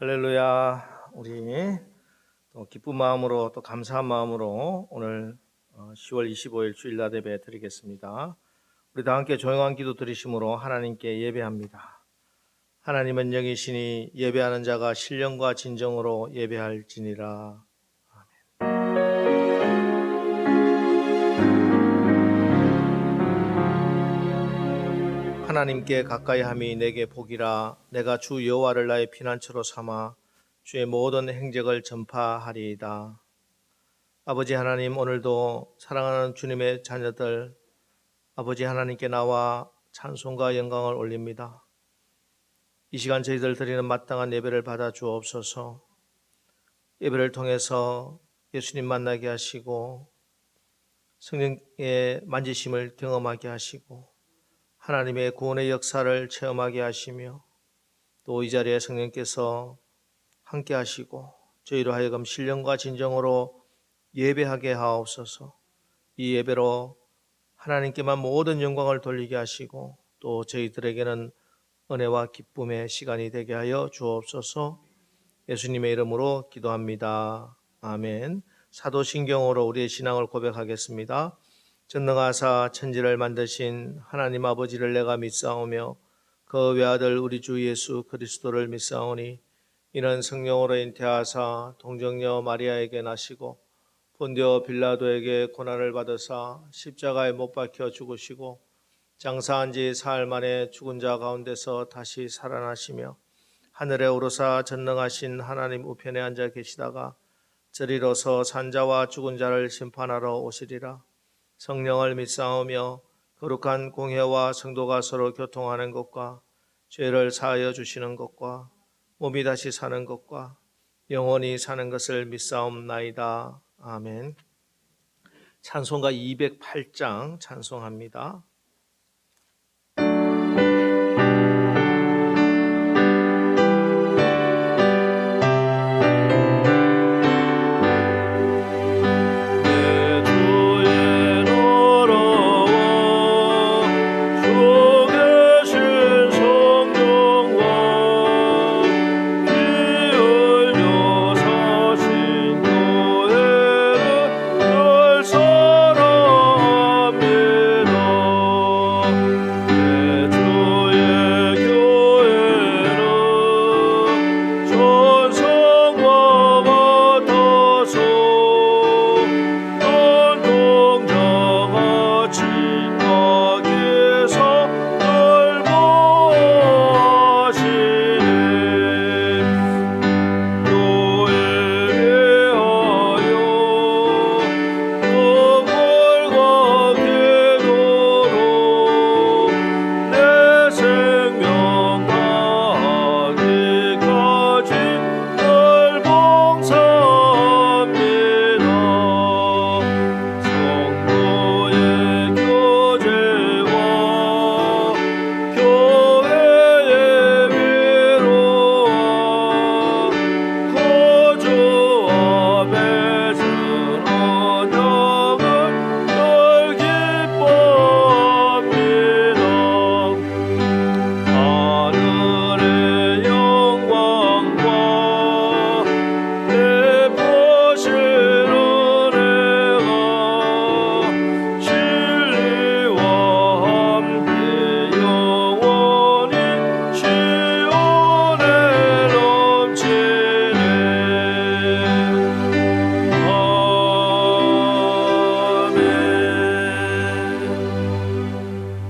할렐루야. 우리 또 기쁜 마음으로 또 감사한 마음으로 오늘 10월 25일 주일날 예배 드리겠습니다. 우리 다 함께 조용한 기도 드리심으로 하나님께 예배합니다. 하나님은 영이시니 예배하는 자가 신령과 진정으로 예배할지니라. 하나님께 가까이함이 내게 복이라. 내가 주 여호와를 나의 피난처로 삼아 주의 모든 행적을 전파하리이다. 아버지 하나님, 오늘도 사랑하는 주님의 자녀들 아버지 하나님께 나와 찬송과 영광을 올립니다. 이 시간 저희들 드리는 마땅한 예배를 받아 주옵소서. 예배를 통해서 예수님 만나게 하시고 성령의 만지심을 경험하게 하시고 하나님의 구원의 역사를 체험하게 하시며 또 이 자리에 성령께서 함께 하시고 저희로 하여금 신령과 진정으로 예배하게 하옵소서. 이 예배로 하나님께만 모든 영광을 돌리게 하시고 또 저희들에게는 은혜와 기쁨의 시간이 되게 하여 주옵소서. 예수님의 이름으로 기도합니다. 아멘. 사도신경으로 우리의 신앙을 고백하겠습니다. 전능하사 천지를 만드신 하나님 아버지를 내가 믿사오며 그 외아들 우리 주 예수 그리스도를 믿사오니 이는 성령으로 잉태하사 동정녀 마리아에게 나시고 본디오 빌라도에게 고난을 받으사 십자가에 못 박혀 죽으시고 장사한 지 사흘 만에 죽은 자 가운데서 다시 살아나시며 하늘에 오르사 전능하신 하나님 우편에 앉아 계시다가 저리로서 산자와 죽은 자를 심판하러 오시리라. 성령을 믿사오며 거룩한 공회와 성도가 서로 교통하는 것과 죄를 사하여 주시는 것과 몸이 다시 사는 것과 영원히 사는 것을 믿사옵나이다. 아멘. 찬송가 208장 찬송합니다.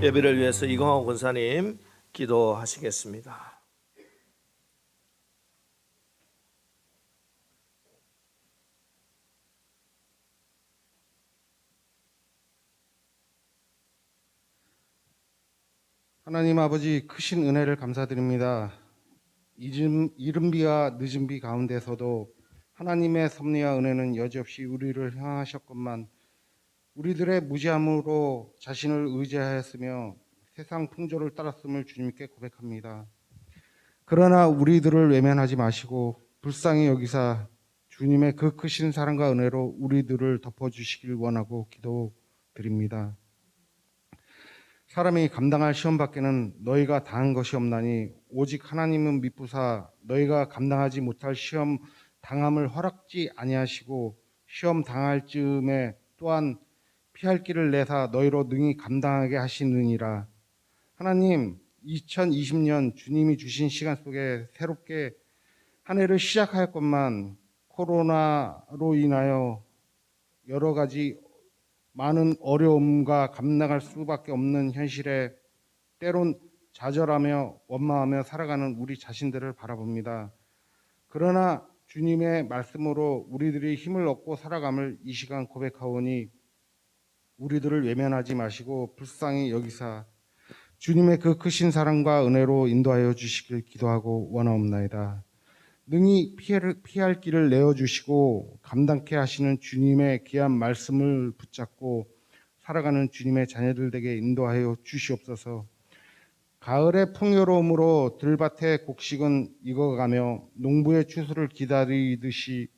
예배를 위해서 이광호 권사님 기도하시겠습니다. 하나님 아버지, 크신 은혜를 감사드립니다. 이른 비와 늦은 비 가운데서도 하나님의 섭리와 은혜는 여지없이 우리를 향하셨건만 우리들의 무지함으로 자신을 의지하였으며 세상 풍조를 따랐음을 주님께 고백합니다. 그러나 우리들을 외면하지 마시고 불쌍히 여기사 주님의 그 크신 사랑과 은혜로 우리들을 덮어주시길 원하고 기도드립니다. 사람이 감당할 시험밖에는 너희가 당한 것이 없나니 오직 하나님은 미쁘사 너희가 감당하지 못할 시험 당함을 허락지 아니하시고 시험 당할 즈음에 또한 피할 길을 내사 너희로 능히 감당하게 하시느니라. 하나님, 2020년 주님이 주신 시간 속에 새롭게 한 해를 시작하였건만 코로나로 인하여 여러 가지 많은 어려움과 감당할 수밖에 없는 현실에 때론 좌절하며 원망하며 살아가는 우리 자신들을 바라봅니다. 그러나 주님의 말씀으로 우리들이 힘을 얻고 살아감을 이 시간 고백하오니 우리들을 외면하지 마시고 불쌍히 여기사 주님의 그 크신 사랑과 은혜로 인도하여 주시길 기도하고 원하옵나이다. 능히 피할 길을 내어주시고 감당케 하시는 주님의 귀한 말씀을 붙잡고 살아가는 주님의 자녀들 되게 인도하여 주시옵소서. 가을의 풍요로움으로 들밭의 곡식은 익어가며 농부의 추수를 기다리듯이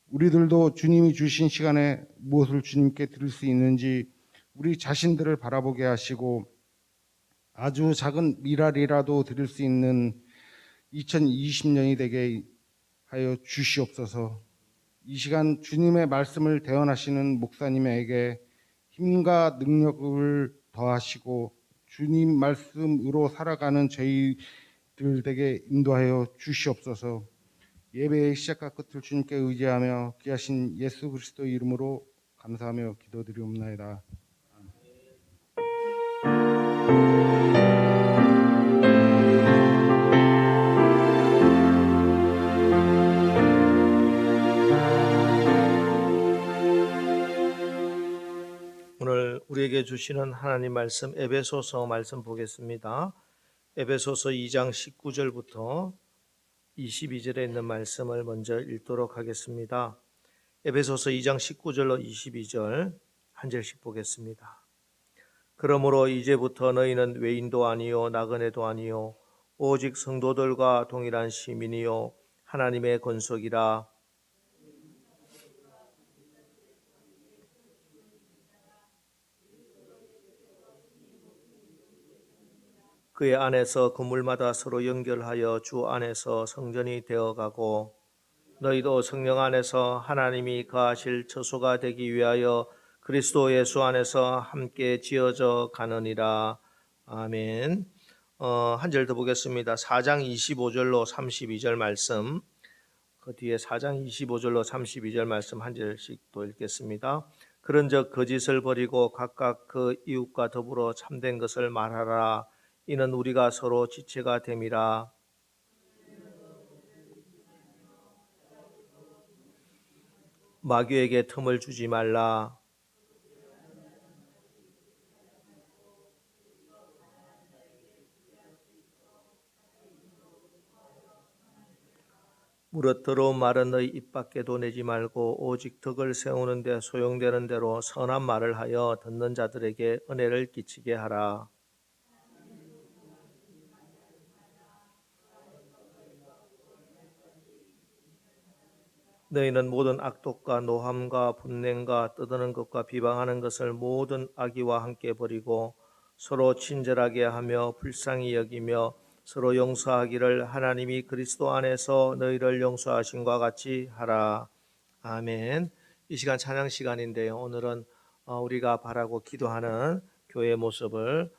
우리들도 주님이 주신 시간에 무엇을 주님께 드릴 수 있는지 우리 자신들을 바라보게 하시고 아주 작은 미랄이라도 드릴 수 있는 2020년이 되게 하여 주시옵소서. 이 시간 주님의 말씀을 대언하시는 목사님에게 힘과 능력을 더하시고 주님 말씀으로 살아가는 저희들 되게 인도하여 주시옵소서. 예배의 시작과 끝을 주님께 의지하며 귀하신 예수 그리스도 이름으로 감사하며 기도드리옵나이다. 오늘 우리에게 주시는 하나님 말씀 에베소서 말씀 보겠습니다. 에베소서 2장 19절부터 22절에 있는 말씀을 먼저 읽도록 하겠습니다. 에베소서 2장 19절로 22절 한 절씩 보겠습니다. 그러므로 이제부터 너희는 외인도 아니요 나그네도 아니요 오직 성도들과 동일한 시민이요 하나님의 권속이라. 그의 안에서 건물마다 서로 연결하여 주 안에서 성전이 되어가고 너희도 성령 안에서 하나님이 거하실 처소가 되기 위하여 그리스도 예수 안에서 함께 지어져 가느니라. 아멘. 한 절 더 보겠습니다. 4장 25절로 32절 말씀, 그 뒤에 4장 25절로 32절 말씀 한 절씩 또 읽겠습니다. 그런즉 거짓을 버리고 각각 그 이웃과 더불어 참된 것을 말하라. 이는 우리가 서로 지체가 됨이라. 마귀에게 틈을 주지 말라. 무릇 더러운 말은 너희 입 밖에도 내지 말고 오직 덕을 세우는 데 소용되는 대로 선한 말을 하여 듣는 자들에게 은혜를 끼치게 하라. 너희는 모든 악독과 노함과 분냉과 떠드는 것과 비방하는 것을 모든 악의와 함께 버리고 서로 친절하게 하며 불쌍히 여기며 서로 용서하기를 하나님이 그리스도 안에서 너희를 용서하신 것 같이 하라. 아멘. 이 시간 찬양 시간인데요. 오늘은 우리가 바라고 기도하는 교회의 모습을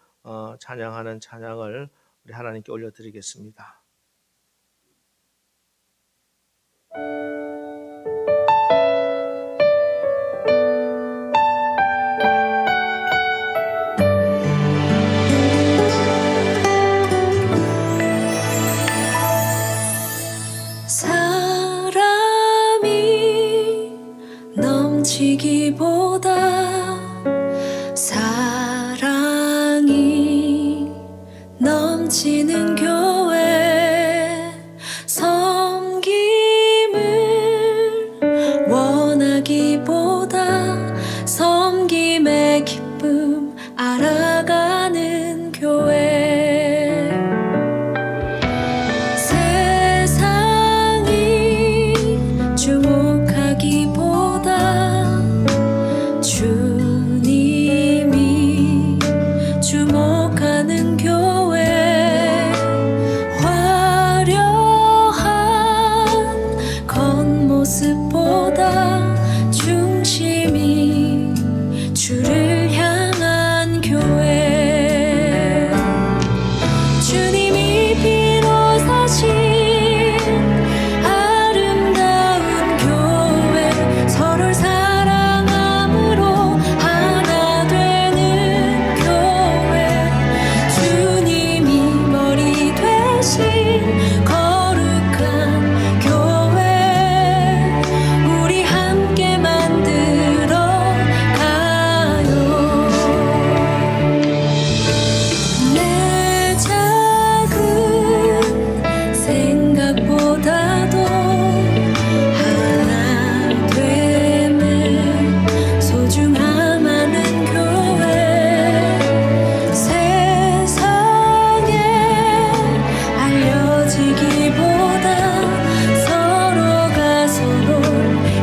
찬양하는 찬양을 우리 하나님께 올려드리겠습니다. 넘치기보다 사랑이 넘치는 교회 되신 거룩한 교회 우리 함께 만들어 가요. 내 작은 생각보다도 하나 되는 소중함 많은 교회 세상에 알려지기보다 서로가 서로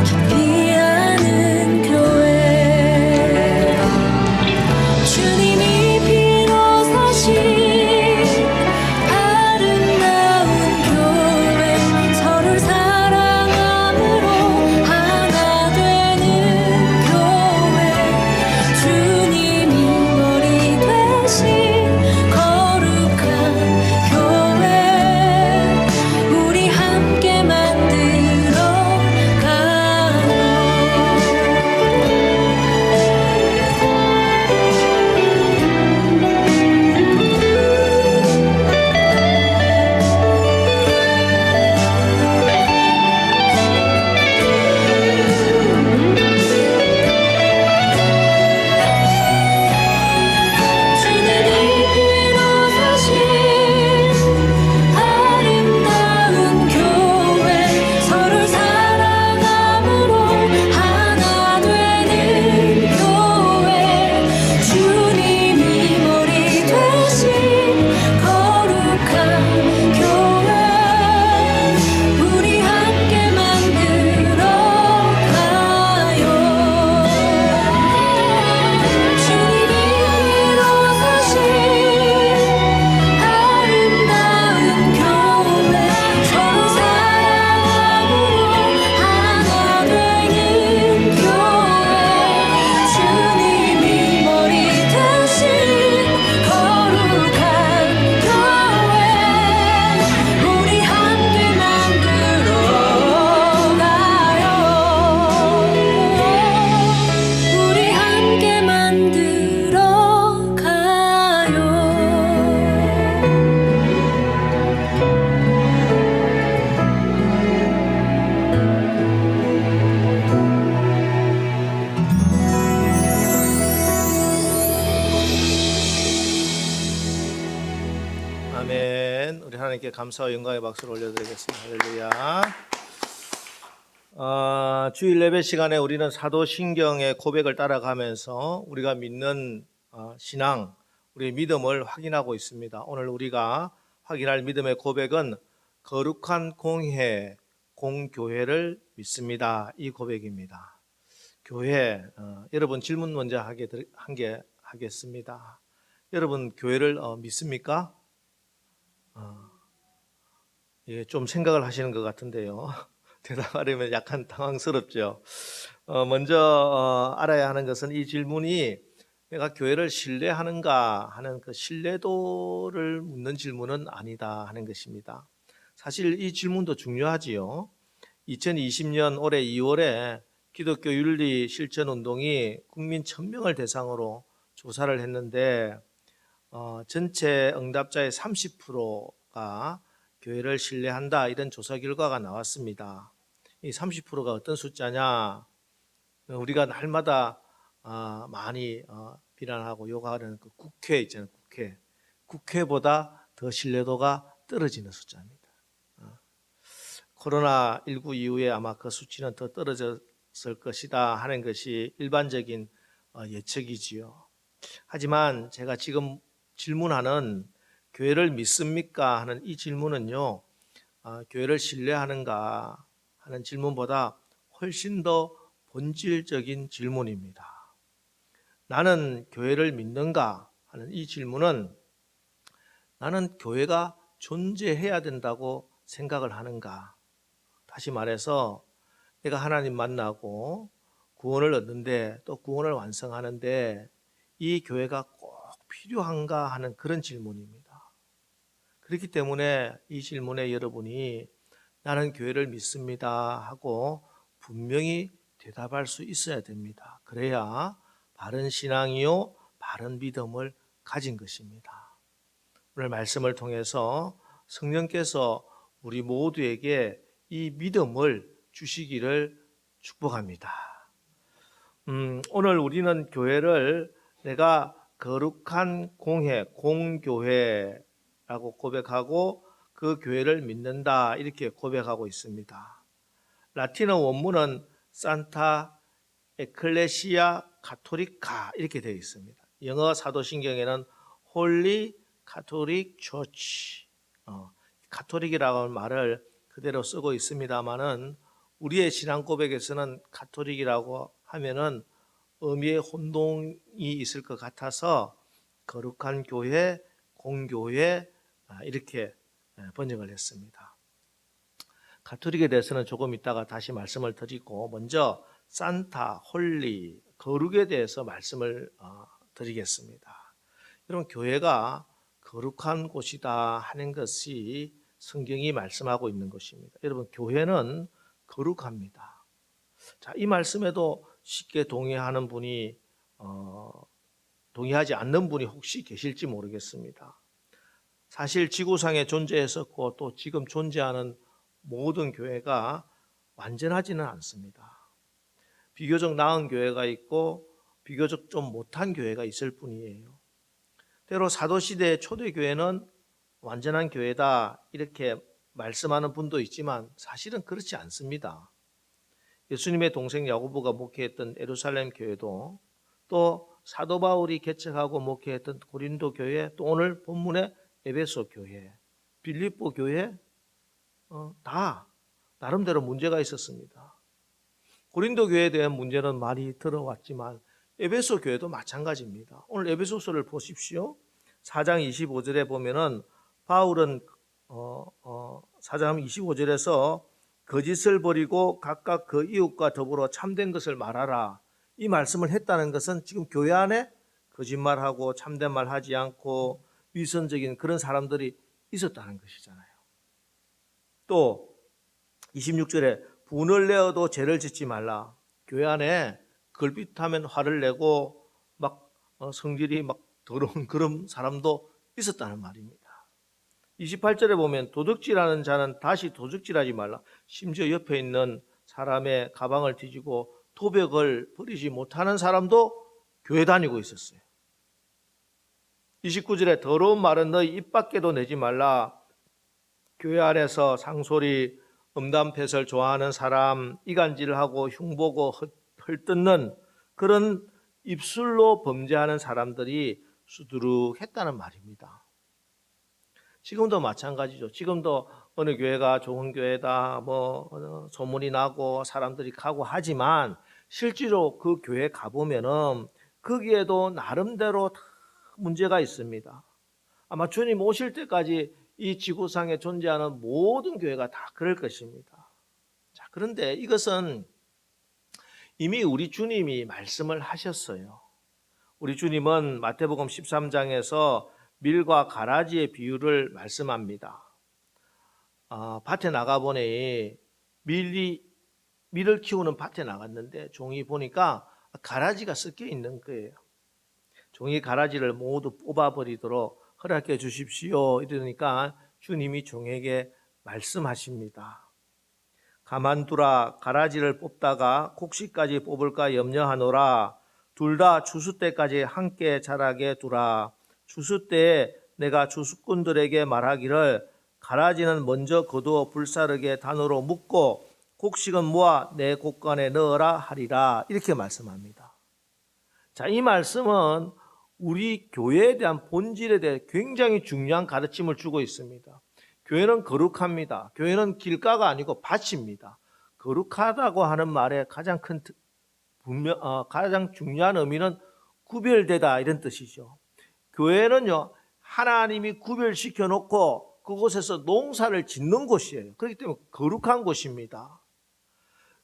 깊이 아는 교회 주님이 피로 사신 아름다운 교회 서로를 사랑함으로 하나 되는 교회 주님이 머리 되신 거룩한 교회 우리 함께 만들어 가요. 주님이 피로 사신 아름다운 교회 서로를 사랑함으로 하나 되는 교회 주님이 머리 되신 거룩한 교회 우리 함께 만들어 가요. 주님이 피로 사신 아름다운 교회 서로 사랑함으로 하나 되는 교회 주님이 머리 되신 거룩한 교회 우리 함께 만들어 가요. 우리 함께 만들어 가요. 아멘. 우리 하나님께 감사와 영광의 박수를 올려드리겠습니다. 할렐루야. 주일 예배 시간에 우리는 사도신경의 고백을 따라가면서 우리가 믿는 신앙, 우리의 믿음을 확인하고 있습니다. 오늘 우리가 확인할 믿음의 고백은 거룩한 공회, 공교회를 믿습니다. 이 고백입니다. 교회, 여러분 질문 먼저 하겠습니다. 여러분 교회를 믿습니까? 예, 좀 생각을 하시는 것 같은데요. 대답하려면 약간 당황스럽죠. 먼저 알아야 하는 것은 이 질문이 내가 교회를 신뢰하는가 하는 그 신뢰도를 묻는 질문은 아니다 하는 것입니다. 사실 이 질문도 중요하지요. 2020년 올해 2월에 기독교 윤리 실천 운동이 국민 1000명을 대상으로 조사를 했는데 전체 응답자의 30%가 교회를 신뢰한다 이런 조사 결과가 나왔습니다. 이 30%가 어떤 숫자냐? 우리가 날마다 많이 비난하고 욕하는 그 국회 있잖아요. 국회보다 더 신뢰도가 떨어지는 숫자입니다. 코로나19 이후에 아마 그 수치는 더 떨어졌을 것이다 하는 것이 일반적인 예측이지요. 하지만 제가 지금 질문하는 교회를 믿습니까? 하는 이 질문은요, 교회를 신뢰하는가 하는 질문보다 훨씬 더 본질적인 질문입니다. 나는 교회를 믿는가 하는 이 질문은 나는 교회가 존재해야 된다고 생각을 하는가? 다시 말해서 내가 하나님 만나고 구원을 얻는데 또 구원을 완성하는데 이 교회가 꼭 필요한가 하는 그런 질문입니다. 그렇기 때문에 이 질문에 여러분이 나는 교회를 믿습니다 하고 분명히 대답할 수 있어야 됩니다. 그래야 바른 신앙이요 바른 믿음을 가진 것입니다. 오늘 말씀을 통해서 성령께서 우리 모두에게 이 믿음을 주시기를 축복합니다. 오늘 우리는 교회를 내가 거룩한 공회, 공교회라고 고백하고 그 교회를 믿는다 이렇게 고백하고 있습니다. 라틴어 원문은 산타 에클레시아 카톨리카 이렇게 되어 있습니다. 영어 사도신경에는 홀리 카톨릭 처치, 카톨릭이라고 하는 말을 그대로 쓰고 있습니다만은 우리의 신앙 고백에서는 카톨릭이라고 하면은 의미의 혼동이 있을 것 같아서 거룩한 교회, 공교회 이렇게 번역을 했습니다. 가톨릭에 대해서는 조금 이따가 다시 말씀을 드리고 먼저 산타, 홀리, 거룩에 대해서 말씀을 드리겠습니다. 여러분, 교회가 거룩한 곳이다 하는 것이 성경이 말씀하고 있는 것입니다. 여러분, 교회는 거룩합니다. 자, 이 말씀에도 쉽게 동의하는 분이 동의하지 않는 분이 혹시 계실지 모르겠습니다. 사실 지구상에 존재했었고 또 지금 존재하는 모든 교회가 완전하지는 않습니다. 비교적 나은 교회가 있고 비교적 좀 못한 교회가 있을 뿐이에요. 때로 사도시대의 초대교회는 완전한 교회다 이렇게 말씀하는 분도 있지만 사실은 그렇지 않습니다. 예수님의 동생 야고보가 목회했던 예루살렘 교회도 또 사도 바울이 개척하고 목회했던 고린도 교회 또 오늘 본문의 에베소 교회, 빌립보 교회 다 나름대로 문제가 있었습니다. 고린도 교회에 대한 문제는 많이 들어왔지만 에베소 교회도 마찬가지입니다. 오늘 에베소서를 보십시오. 4장 25절에 보면은 바울은 4장 25절에서 거짓을 버리고 각각 그 이웃과 더불어 참된 것을 말하라 이 말씀을 했다는 것은 지금 교회 안에 거짓말하고 참된 말 하지 않고 위선적인 그런 사람들이 있었다는 것이잖아요. 또 26절에 분을 내어도 죄를 짓지 말라. 교회 안에 걸핏하면 화를 내고 막 성질이 막 더러운 그런 사람도 있었다는 말입니다. 28절에 보면 도둑질하는 자는 다시 도둑질하지 말라. 심지어 옆에 있는 사람의 가방을 뒤지고 도벽을 버리지 못하는 사람도 교회 다니고 있었어요. 29절에 더러운 말은 너희 입 밖에도 내지 말라. 교회 안에서 상소리, 음담패설 좋아하는 사람, 이간질하고 흉보고 헐뜯는 그런 입술로 범죄하는 사람들이 수두룩했다는 말입니다. 지금도 마찬가지죠. 지금도 어느 교회가 좋은 교회다 소문이 나고 사람들이 가고 하지만 실제로 그 교회 가보면은 거기에도 나름대로 다 문제가 있습니다. 아마 주님 오실 때까지 이 지구상에 존재하는 모든 교회가 다 그럴 것입니다. 자, 그런데 이것은 이미 우리 주님이 말씀을 하셨어요. 우리 주님은 마태복음 13장에서 밀과 가라지의 비유를 말씀합니다. 밭에 나가보니 밀을 키우는 밭에 나갔는데 종이 보니까 가라지가 섞여 있는 거예요. 종이 가라지를 모두 뽑아버리도록 허락해 주십시오. 이러니까 주님이 종에게 말씀하십니다. 가만두라. 가라지를 뽑다가 곡식까지 뽑을까 염려하노라. 둘 다 추수 때까지 함께 자라게 두라. 추수 때에 내가 추수꾼들에게 말하기를 가라지는 먼저 거두어 불사르게 단으로 묶고 곡식은 모아 내 곡간에 넣어라 하리라. 이렇게 말씀합니다. 자, 이 말씀은 우리 교회에 대한 본질에 대해 굉장히 중요한 가르침을 주고 있습니다. 교회는 거룩합니다. 교회는 길가가 아니고 밭입니다. 거룩하다고 하는 말의 가장 중요한 의미는 구별되다 이런 뜻이죠. 교회는요, 하나님이 구별시켜 놓고 그곳에서 농사를 짓는 곳이에요. 그렇기 때문에 거룩한 곳입니다.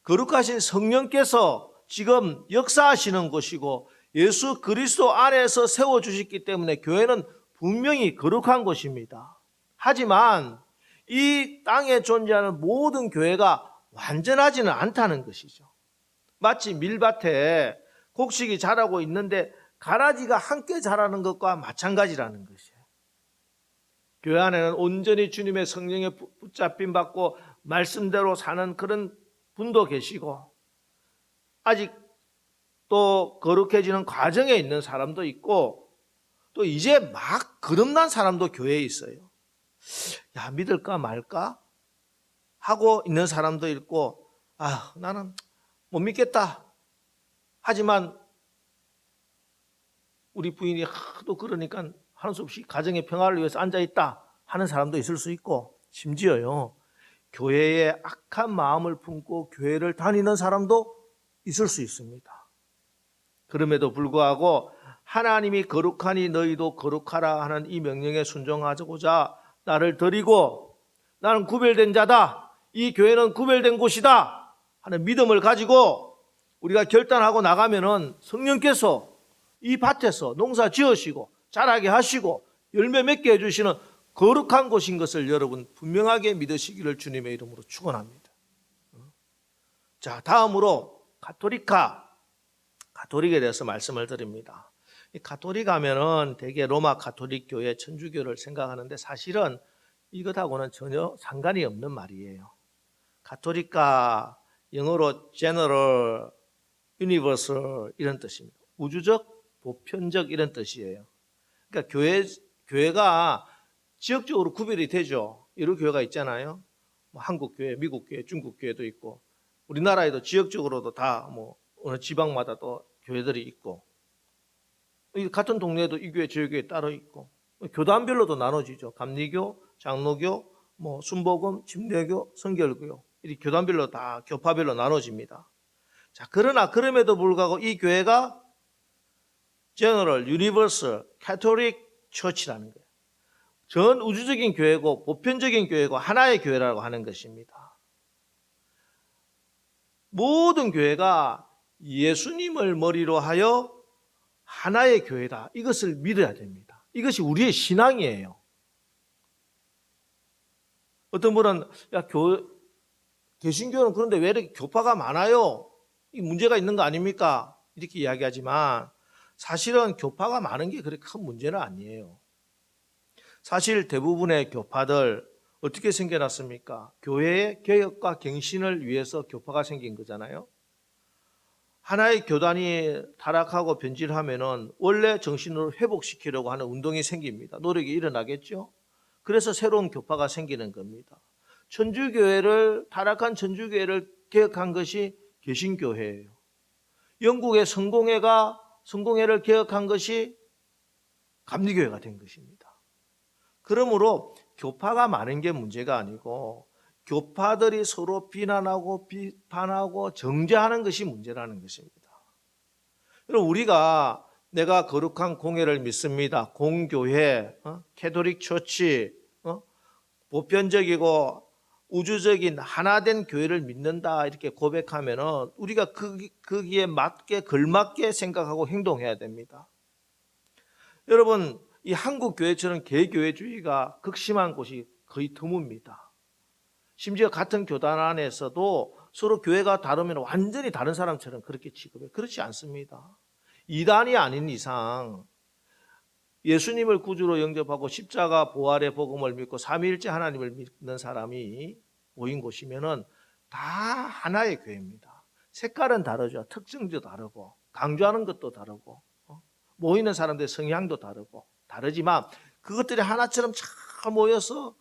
거룩하신 성령께서 지금 역사하시는 곳이고 예수 그리스도 안에서 세워주셨기 때문에 교회는 분명히 거룩한 곳입니다. 하지만 이 땅에 존재하는 모든 교회가 완전하지는 않다는 것이죠. 마치 밀밭에 곡식이 자라고 있는데 가라지가 함께 자라는 것과 마찬가지라는 것이에요. 교회 안에는 온전히 주님의 성령에 붙잡힘 받고 말씀대로 사는 그런 분도 계시고, 아직 또 거룩해지는 과정에 있는 사람도 있고, 또 이제 막 거듭난 사람도 교회에 있어요. 야, 믿을까 말까 하고 있는 사람도 있고, 아, 나는 못 믿겠다. 하지만 우리 부인이 하도 그러니까 하는 수 없이 가정의 평화를 위해서 앉아있다 하는 사람도 있을 수 있고, 심지어요, 교회에 악한 마음을 품고 교회를 다니는 사람도 있을 수 있습니다. 그럼에도 불구하고 하나님이 거룩하니 너희도 거룩하라 하는 이 명령에 순종하고자 나를 드리고, 나는 구별된 자다, 이 교회는 구별된 곳이다 하는 믿음을 가지고 우리가 결단하고 나가면은 성령께서 이 밭에서 농사 지으시고 자라게 하시고 열매 맺게 해주시는 거룩한 곳인 것을 여러분 분명하게 믿으시기를 주님의 이름으로 축원합니다. 자, 다음으로 가톨릭에 대해서 말씀을 드립니다. 이 가톨릭 하면은 대개 로마 가톨릭 교회 천주교를 생각하는데, 사실은 이것하고는 전혀 상관이 없는 말이에요. 가톨릭과 영어로 general, universal 이런 뜻입니다. 우주적, 보편적 이런 뜻이에요. 그러니까 교회가 지역적으로 구별이 되죠. 여러 교회가 있잖아요. 뭐 한국 교회, 미국 교회, 중국 교회도 있고, 우리나라에도 지역적으로도 다 뭐 어느 지방마다 또 교회들이 있고, 같은 동네에도 이 교회 저 교회 따로 있고, 교단별로도 나눠지죠. 감리교, 장로교, 뭐 순복음, 침례교, 성결교, 이 교단별로 다 교파별로 나눠집니다. 자, 그러나 그럼에도 불구하고 이 교회가 General, Universal, Catholic Church라는 거예요. 전 우주적인 교회고 보편적인 교회고 하나의 교회라고 하는 것입니다. 모든 교회가 예수님을 머리로 하여 하나의 교회다, 이것을 믿어야 됩니다. 이것이 우리의 신앙이에요. 어떤 분은 야, 개신교는 그런데 왜 이렇게 교파가 많아요? 이 문제가 있는 거 아닙니까? 이렇게 이야기하지만 사실은 교파가 많은 게 그렇게 큰 문제는 아니에요. 사실 대부분의 교파들 어떻게 생겨났습니까? 교회의 개혁과 갱신을 위해서 교파가 생긴 거잖아요. 하나의 교단이 타락하고 변질하면은 원래 정신으로 회복시키려고 하는 운동이 생깁니다. 노력이 일어나겠죠. 그래서 새로운 교파가 생기는 겁니다. 타락한 천주교회를 개혁한 것이 개신교회예요. 영국의 성공회를 개혁한 것이 감리교회가 된 것입니다. 그러므로 교파가 많은 게 문제가 아니고 교파들이 서로 비난하고 비판하고 정죄하는 것이 문제라는 것입니다. 그럼 우리가 내가 거룩한 공회를 믿습니다. 공교회, 캐톨릭 처치, 보편적이고 우주적인 하나된 교회를 믿는다 이렇게 고백하면은 우리가 거기에 맞게 걸맞게 생각하고 행동해야 됩니다. 여러분, 이 한국 교회처럼 개교회주의가 극심한 곳이 거의 드뭅니다. 심지어 같은 교단 안에서도 서로 교회가 다르면 완전히 다른 사람처럼 그렇게 취급해요. 그렇지 않습니다. 이단이 아닌 이상 예수님을 구주로 영접하고 십자가 부활의 복음을 믿고 삼위일체 하나님을 믿는 사람이 모인 곳이면은 다 하나의 교회입니다. 색깔은 다르죠. 특징도 다르고 강조하는 것도 다르고 모이는 사람들의 성향도 다르지만 그것들이 하나처럼 잘 모여서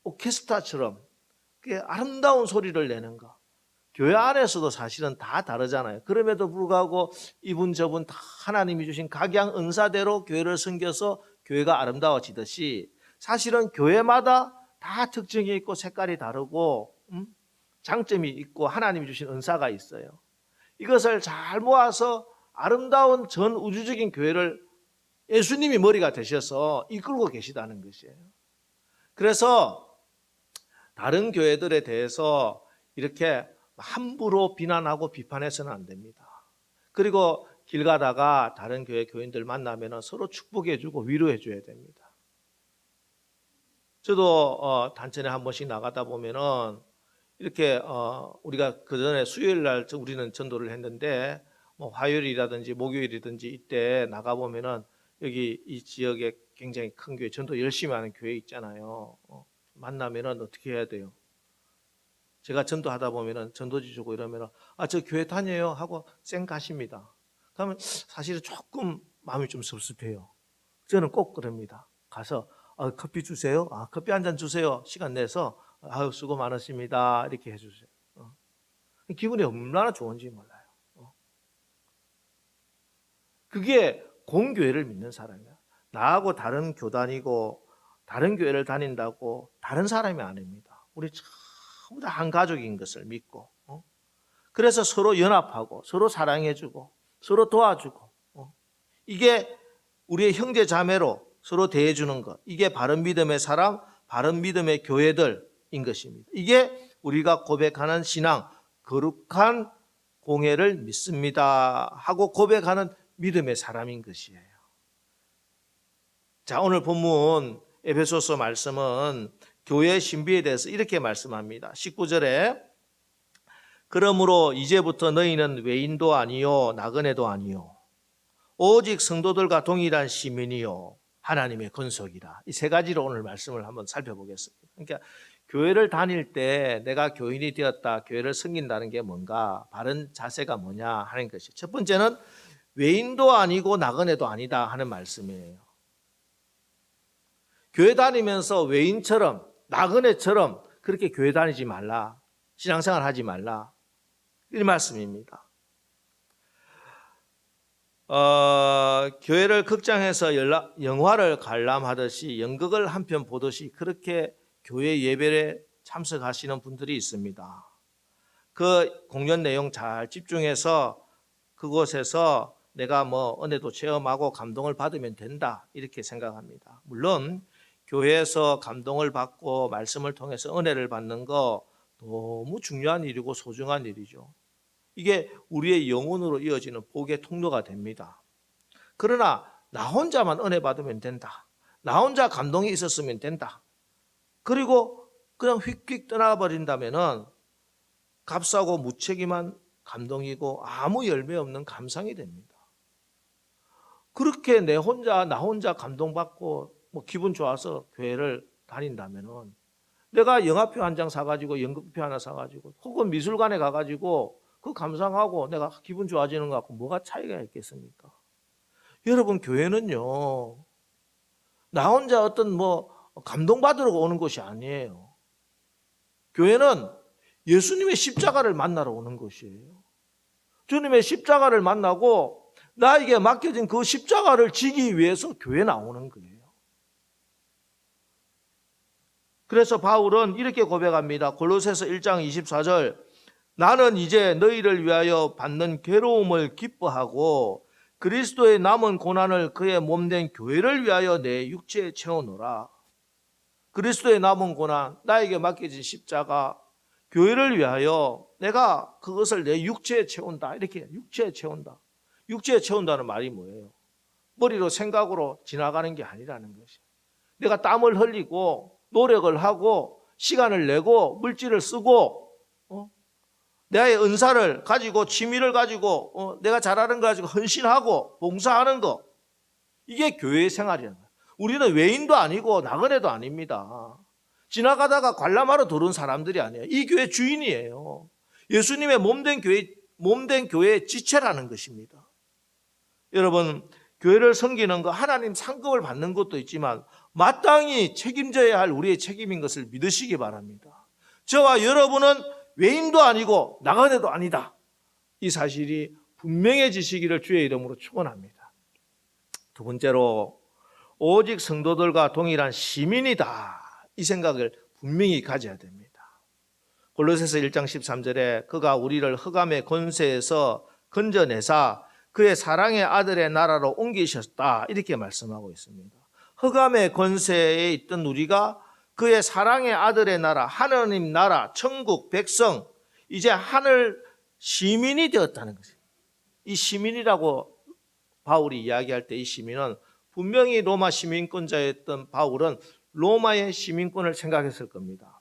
오케스트라처럼 아름다운 소리를 내는 거. 교회 안에서도 사실은 다 다르잖아요. 그럼에도 불구하고 이분 저분 다 하나님이 주신 각양 은사대로 교회를 섬겨서 교회가 아름다워지듯이 사실은 교회마다 다 특징이 있고 색깔이 다르고 장점이 있고 하나님이 주신 은사가 있어요. 이것을 잘 모아서 아름다운 전 우주적인 교회를 예수님이 머리가 되셔서 이끌고 계시다는 것이에요. 그래서 다른 교회들에 대해서 이렇게 함부로 비난하고 비판해서는 안 됩니다. 그리고 길 가다가 다른 교회 교인들 만나면 서로 축복해주고 위로해줘야 됩니다. 저도 단천에 한 번씩 나가다 보면은 이렇게 우리가 그 전에 수요일 날 우리는 전도를 했는데 뭐 화요일이라든지 목요일이든지 이때 나가 보면은 여기 이 지역에 굉장히 큰 교회, 전도 열심히 하는 교회 있잖아요. 만나면은 어떻게 해야 돼요? 제가 전도하다 보면은 전도지 주고 이러면은 저 교회 다녀요 하고 쌩 가십니다. 그러면 사실은 조금 마음이 좀 섭섭해요. 저는 꼭 그럽니다. 가서 커피 주세요. 커피 한 잔 주세요. 시간 내서 수고 많으십니다. 이렇게 해주세요. 기분이 얼마나 좋은지 몰라요. 그게 공교회를 믿는 사람이야. 나하고 다른 교단이고 다른 교회를 다닌다고 다른 사람이 아닙니다. 우리 전부 다 한 가족인 것을 믿고 그래서 서로 연합하고 서로 사랑해주고 서로 도와주고 이게 우리의 형제 자매로 서로 대해주는 것, 이게 바른 믿음의 사람, 바른 믿음의 교회들인 것입니다. 이게 우리가 고백하는 신앙, 거룩한 공회를 믿습니다 하고 고백하는 믿음의 사람인 것이에요. 자, 오늘 본문 에베소서 말씀은 교회 신비에 대해서 이렇게 말씀합니다. 19절에 그러므로 이제부터 너희는 외인도 아니요 나그네도 아니요 오직 성도들과 동일한 시민이요 하나님의 권속이라. 이 세 가지로 오늘 말씀을 한번 살펴보겠습니다. 그러니까 교회를 다닐 때 내가 교인이 되었다, 교회를 섬긴다는 게 뭔가, 바른 자세가 뭐냐 하는 것이, 첫 번째는 외인도 아니고 나그네도 아니다 하는 말씀이에요. 교회 다니면서 외인처럼 나그네처럼 그렇게 교회 다니지 말라, 신앙생활 하지 말라, 이 말씀입니다. 교회를 극장에서 영화를 관람하듯이 연극을 한 편 보듯이 그렇게 교회 예배에 참석하시는 분들이 있습니다. 그 공연 내용 잘 집중해서 그곳에서 내가 은혜도 체험하고 감동을 받으면 된다 이렇게 생각합니다. 물론 교회에서 감동을 받고 말씀을 통해서 은혜를 받는 거 너무 중요한 일이고 소중한 일이죠. 이게 우리의 영혼으로 이어지는 복의 통로가 됩니다. 그러나 나 혼자만 은혜 받으면 된다, 나 혼자 감동이 있었으면 된다, 그리고 그냥 휙휙 떠나버린다면은 값싸고 무책임한 감동이고 아무 열매 없는 감상이 됩니다. 그렇게 나 혼자 감동받고 기분 좋아서 교회를 다닌다면은 내가 영화표 한 장 사가지고 연극표 하나 사가지고 혹은 미술관에 가가지고 그 감상하고 내가 기분 좋아지는 것 같고 뭐가 차이가 있겠습니까? 여러분, 교회는요 나 혼자 어떤 감동받으러 오는 것이 아니에요. 교회는 예수님의 십자가를 만나러 오는 것이에요. 주님의 십자가를 만나고 나에게 맡겨진 그 십자가를 지기 위해서 교회에 나오는 거예요. 그래서 바울은 이렇게 고백합니다. 골로새서 1장 24절, 나는 이제 너희를 위하여 받는 괴로움을 기뻐하고 그리스도의 남은 고난을 그의 몸된 교회를 위하여 내 육체에 채우노라. 그리스도의 남은 고난, 나에게 맡겨진 십자가, 교회를 위하여 내가 그것을 내 육체에 채운다. 이렇게 육체에 채운다. 육체에 채운다는 말이 뭐예요? 머리로 생각으로 지나가는 게 아니라는 것이에요. 내가 땀을 흘리고 노력을 하고 시간을 내고 물질을 쓰고 내의 은사를 가지고 취미를 가지고 내가 잘하는 거 가지고 헌신하고 봉사하는 거, 이게 교회 생활이라는 거예요. 우리는 외인도 아니고 나그네도 아닙니다. 지나가다가 관람하러 들어온 사람들이 아니에요. 이 교회 주인이에요. 예수님의 몸된 교회의 지체라는 것입니다. 여러분, 교회를 섬기는 거 하나님 상급을 받는 것도 있지만 마땅히 책임져야 할 우리의 책임인 것을 믿으시기 바랍니다. 저와 여러분은 외인도 아니고 나그네도 아니다, 이 사실이 분명해지시기를 주의 이름으로 축원합니다. 두 번째로 오직 성도들과 동일한 시민이다, 이 생각을 분명히 가져야 됩니다. 골로새서 1장 13절에 그가 우리를 흑암의 권세에서 건져내사 그의 사랑의 아들의 나라로 옮기셨다, 이렇게 말씀하고 있습니다. 흑암의 권세에 있던 우리가 그의 사랑의 아들의 나라, 하나님 나라, 천국 백성, 이제 하늘 시민이 되었다는 것입니다. 이 시민이라고 바울이 이야기할 때 이 시민은 분명히 로마 시민권자였던 바울은 로마의 시민권을 생각했을 겁니다.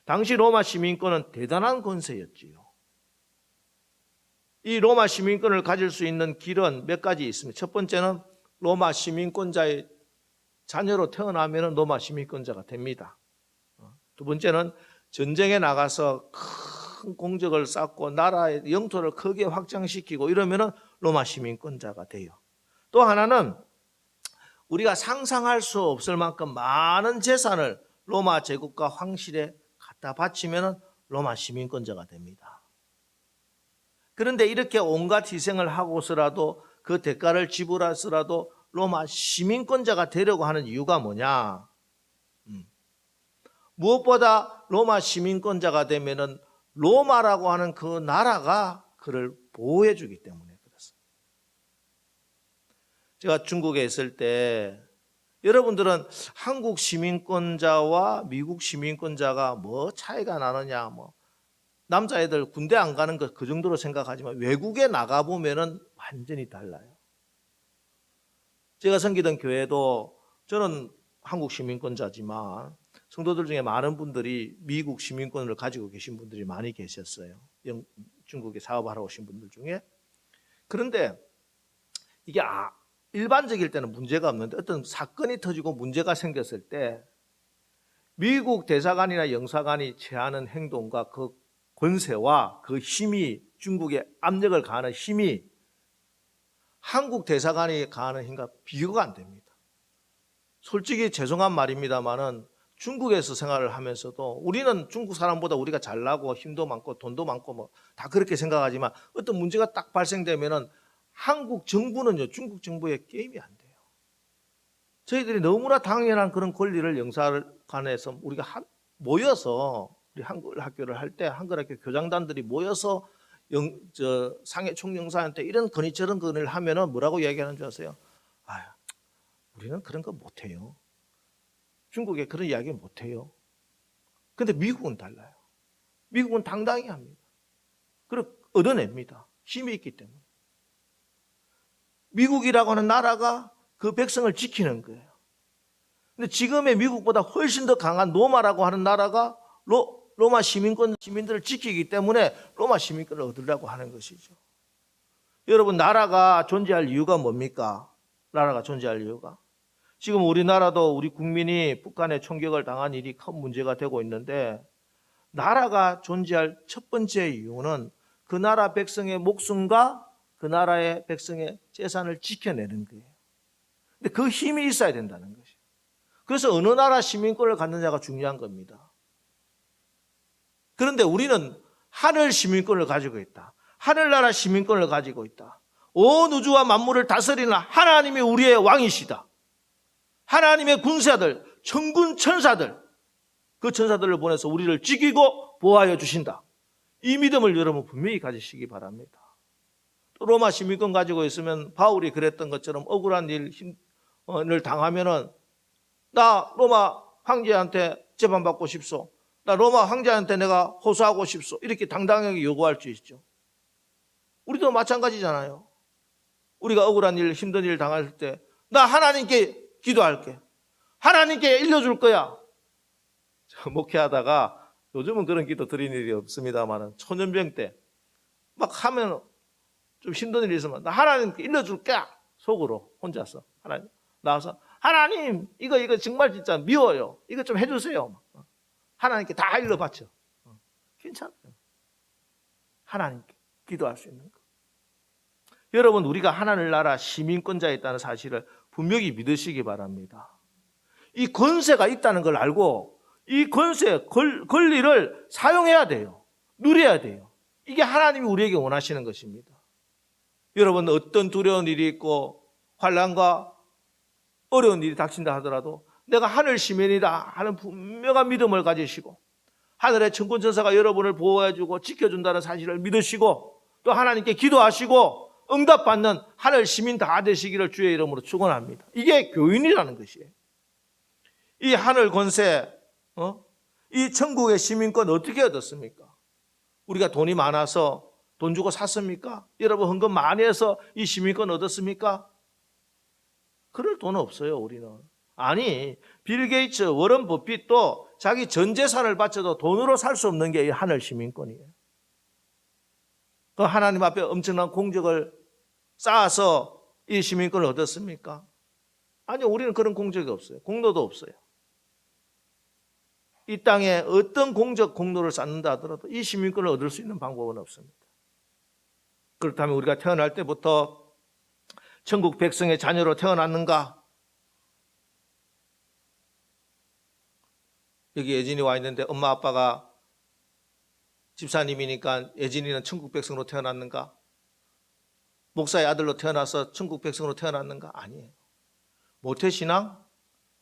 당시 로마 시민권은 대단한 권세였지요. 이 로마 시민권을 가질 수 있는 길은 몇 가지 있습니다. 첫 번째는 로마 시민권자의 자녀로 태어나면 로마 시민권자가 됩니다. 두 번째는 전쟁에 나가서 큰 공적을 쌓고 나라의 영토를 크게 확장시키고 이러면 로마 시민권자가 돼요. 또 하나는 우리가 상상할 수 없을 만큼 많은 재산을 로마 제국과 황실에 갖다 바치면 로마 시민권자가 됩니다. 그런데 이렇게 온갖 희생을 하고서라도 그 대가를 지불해서라도 로마 시민권자가 되려고 하는 이유가 뭐냐? 무엇보다 로마 시민권자가 되면은 로마라고 하는 그 나라가 그를 보호해 주기 때문에 그렇습니다. 제가 중국에 있을 때 여러분들은 한국 시민권자와 미국 시민권자가 뭐 차이가 나느냐, 뭐 남자애들 군대 안 가는 것 그 정도로 생각하지만 외국에 나가 보면은 완전히 달라요. 제가 섬기던 교회도 저는 한국 시민권자지만 성도들 중에 많은 분들이 미국 시민권을 가지고 계신 분들이 많이 계셨어요. 중국에 사업하러 오신 분들 중에. 그런데 이게 일반적일 때는 문제가 없는데 어떤 사건이 터지고 문제가 생겼을 때 미국 대사관이나 영사관이 취하는 행동과 그 권세와 그 힘이, 중국에 압력을 가하는 힘이 한국 대사관이 가하는 힘과 비교가 안 됩니다. 솔직히 죄송한 말입니다만은 중국에서 생활을 하면서도 우리는 중국 사람보다 우리가 잘나고 힘도 많고 돈도 많고 뭐 다 그렇게 생각하지만 어떤 문제가 딱 발생되면은 한국 정부는요, 중국 정부의 게임이 안 돼요. 저희들이 너무나 당연한 그런 권리를 영사관에서 우리가 모여서 우리 한글 학교를 할 때 한글 학교 교장단들이 모여서 상해 총영사한테 이런 건의 저런 건의를 하면은 뭐라고 이야기하는 줄 아세요? 아유, 우리는 그런 거 못해요. 중국에 그런 이야기 못해요. 근데 미국은 달라요. 미국은 당당히 합니다. 그리고 얻어냅니다. 힘이 있기 때문에. 미국이라고 하는 나라가 그 백성을 지키는 거예요. 근데 지금의 미국보다 훨씬 더 강한 로마라고 하는 나라가 로마 시민들을 지키기 때문에 로마 시민권을 얻으려고 하는 것이죠. 여러분, 나라가 존재할 이유가 뭡니까? 나라가 존재할 이유가. 지금 우리나라도 우리 국민이 북한에 총격을 당한 일이 큰 문제가 되고 있는데 나라가 존재할 첫 번째 이유는 그 나라 백성의 목숨과 그 나라의 백성의 재산을 지켜내는 거예요. 근데 그 힘이 있어야 된다는 것이에요. 그래서 어느 나라 시민권을 갖느냐가 중요한 겁니다. 그런데 우리는 하늘 시민권을 가지고 있다. 하늘나라 시민권을 가지고 있다. 온 우주와 만물을 다스리는 하나님이 우리의 왕이시다. 하나님의 군사들, 천군 천사들, 그 천사들을 보내서 우리를 지키고 보호하여 주신다. 이 믿음을 여러분 분명히 가지시기 바랍니다. 또 로마 시민권 가지고 있으면 바울이 그랬던 것처럼 억울한 일을 당하면은 나 로마 황제한테 재판받고 싶소. 나 로마 황제한테 내가 호소하고 싶소. 이렇게 당당하게 요구할 수 있죠. 우리도 마찬가지잖아요. 우리가 억울한 일, 힘든 일 당할 때 나 하나님께 기도할게. 하나님께 일러줄 거야. 목회하다가 요즘은 그런 기도 드리는 일이 없습니다만 초년병 때 막 하면 좀 힘든 일이 있으면 나 하나님께 일러줄게. 속으로 혼자서 하나님 나와서 하나님 이거 정말 진짜 미워요. 이거 좀 해주세요. 하나님께 다 일러 바쳐. 괜찮아요. 하나님께 기도할 수 있는 거. 여러분, 우리가 하늘나라 시민권자에 있다는 사실을 분명히 믿으시기 바랍니다. 이 권세가 있다는 걸 알고 이 권세, 권리를 사용해야 돼요. 누려야 돼요. 이게 하나님이 우리에게 원하시는 것입니다. 여러분, 어떤 두려운 일이 있고 환난과 어려운 일이 닥친다 하더라도 내가 하늘 시민이다 하는 분명한 믿음을 가지시고 하늘의 천군 천사가 여러분을 보호해주고 지켜준다는 사실을 믿으시고 또 하나님께 기도하시고 응답받는 하늘 시민 다 되시기를 주의 이름으로 축원합니다. 이게 교인이라는 것이에요. 이 하늘 권세, 이 천국의 시민권 어떻게 얻었습니까? 우리가 돈이 많아서 돈 주고 샀습니까? 여러분 헌금 많이 해서 이 시민권 얻었습니까? 그럴 돈 없어요, 우리는. 아니, 빌 게이츠, 워런 버핏도 자기 전 재산을 바쳐도 돈으로 살 수 없는 게 이 하늘 시민권이에요. 그 하나님 앞에 엄청난 공적을 쌓아서 이 시민권을 얻었습니까? 아니요, 우리는 그런 공적이 없어요. 공로도 없어요. 이 땅에 어떤 공적 공로를 쌓는다 하더라도 이 시민권을 얻을 수 있는 방법은 없습니다. 그렇다면 우리가 태어날 때부터 천국 백성의 자녀로 태어났는가? 여기 예진이 와 있는데 엄마 아빠가 집사님이니까 예진이는 천국 백성으로 태어났는가? 목사의 아들로 태어나서 천국 백성으로 태어났는가? 아니에요. 모태신앙?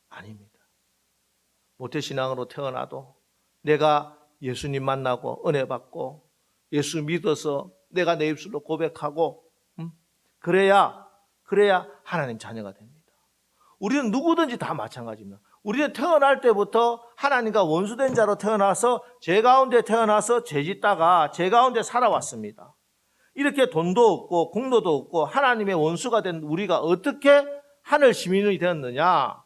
아닙니다. 모태신앙으로 태어나도 내가 예수님 만나고 은혜 받고 예수 믿어서 내가 내 입술로 고백하고 그래야 하나님 자녀가 됩니다. 우리는 누구든지 다 마찬가지입니다. 우리는 태어날 때부터 하나님과 원수된 자로 태어나서 죄 가운데 태어나서 죄짓다가 죄 가운데 살아왔습니다. 이렇게 돈도 없고 공로도 없고 하나님의 원수가 된 우리가 어떻게 하늘 시민이 되었느냐?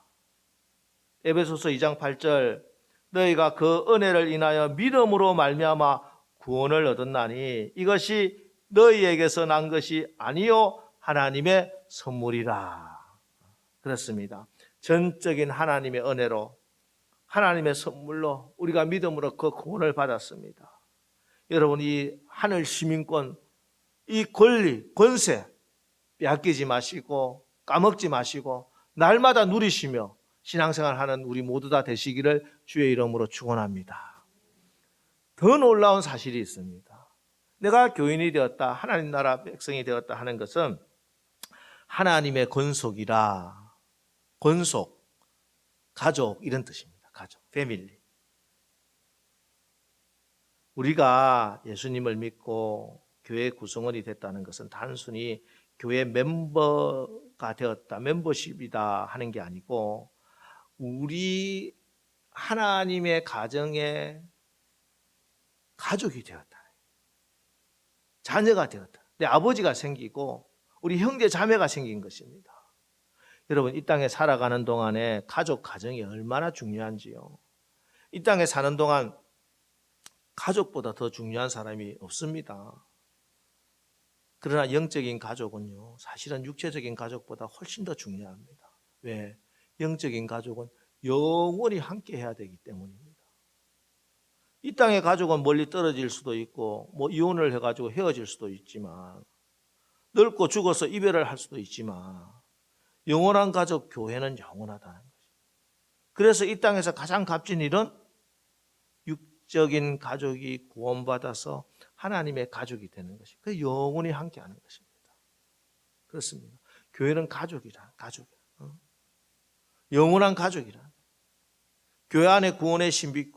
에베소서 2장 8절 너희가 그 은혜를 인하여 믿음으로 말미암아 구원을 얻었나니 이것이 너희에게서 난 것이 아니요 하나님의 선물이라. 그렇습니다. 전적인 하나님의 은혜로 하나님의 선물로 우리가 믿음으로 그 구원을 받았습니다. 여러분 이 하늘 시민권 이 권리 권세 빼앗기지 마시고 까먹지 마시고 날마다 누리시며 신앙생활하는 우리 모두 다 되시기를 주의 이름으로 축원합니다. 더 놀라운 사실이 있습니다. 내가 교인이 되었다, 하나님 나라 백성이 되었다 하는 것은 하나님의 권속이라. 권속, 가족 이런 뜻입니다. 가족, 패밀리. 우리가 예수님을 믿고 교회 구성원이 됐다는 것은 단순히 교회 멤버가 되었다, 멤버십이다 하는 게 아니고 우리 하나님의 가정의 가족이 되었다. 자녀가 되었다. 내 아버지가 생기고 우리 형제 자매가 생긴 것입니다. 여러분 이 땅에 살아가는 동안에 가족 가정이 얼마나 중요한지요. 이 땅에 사는 동안 가족보다 더 중요한 사람이 없습니다. 그러나 영적인 가족은요 사실은 육체적인 가족보다 훨씬 더 중요합니다. 왜? 영적인 가족은 영원히 함께 해야 되기 때문입니다. 이 땅의 가족은 멀리 떨어질 수도 있고 뭐 이혼을 해가지고 헤어질 수도 있지만 늙고 죽어서 이별을 할 수도 있지만 영원한 가족 교회는 영원하다는 거죠. 그래서 이 땅에서 가장 값진 일은 육적인 가족이 구원받아서 하나님의 가족이 되는 것이 그 영원히 함께하는 것입니다. 그렇습니다. 교회는 가족이라 가족이라 영원한 가족이라 교회 안에 구원의 신비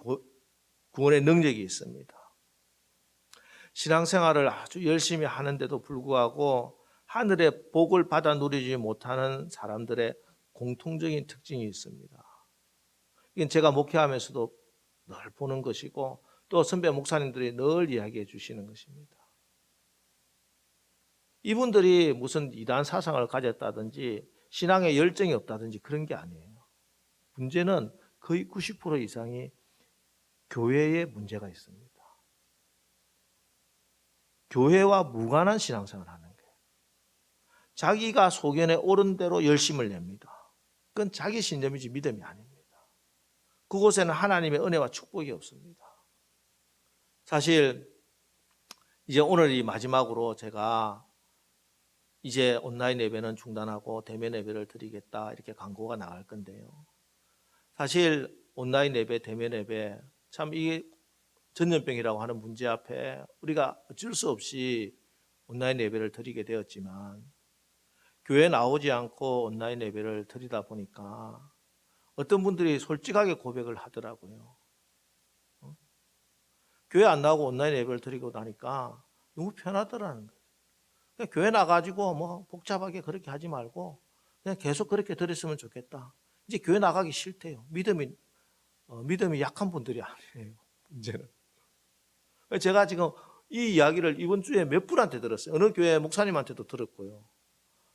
구원의 능력이 있습니다. 신앙생활을 아주 열심히 하는데도 불구하고 하늘의 복을 받아 누리지 못하는 사람들의 공통적인 특징이 있습니다. 이건 제가 목회하면서도 늘 보는 것이고 또 선배 목사님들이 늘 이야기해 주시는 것입니다. 이분들이 무슨 이단 사상을 가졌다든지 신앙에 열정이 없다든지 그런 게 아니에요. 문제는 거의 90% 이상이 교회에 문제가 있습니다. 교회와 무관한 신앙생활을 하는 거예요. 자기가 소견에 옳은 대로 열심을 냅니다. 그건 자기 신념이지 믿음이 아닙니다. 그곳에는 하나님의 은혜와 축복이 없습니다. 사실 이제 오늘이 마지막으로 제가 이제 온라인 예배는 중단하고 대면 예배를 드리겠다 이렇게 광고가 나갈 건데요. 사실 온라인 예배, 대면 예배 참 이게 전염병이라고 하는 문제 앞에 우리가 어쩔 수 없이 온라인 예배를 드리게 되었지만 교회에 나오지 않고 온라인 예배를 드리다 보니까 어떤 분들이 솔직하게 고백을 하더라고요. 교회 안 나오고 온라인 예배를 드리고 나니까 너무 편하더라는 거예요. 그냥 교회 나가지고 뭐 복잡하게 그렇게 하지 말고 그냥 계속 그렇게 드렸으면 좋겠다. 이제 교회 나가기 싫대요. 믿음이 약한 분들이 아니에요. 문제는. 제가 지금 이 이야기를 이번 주에 몇 분한테 들었어요. 어느 교회 목사님한테도 들었고요.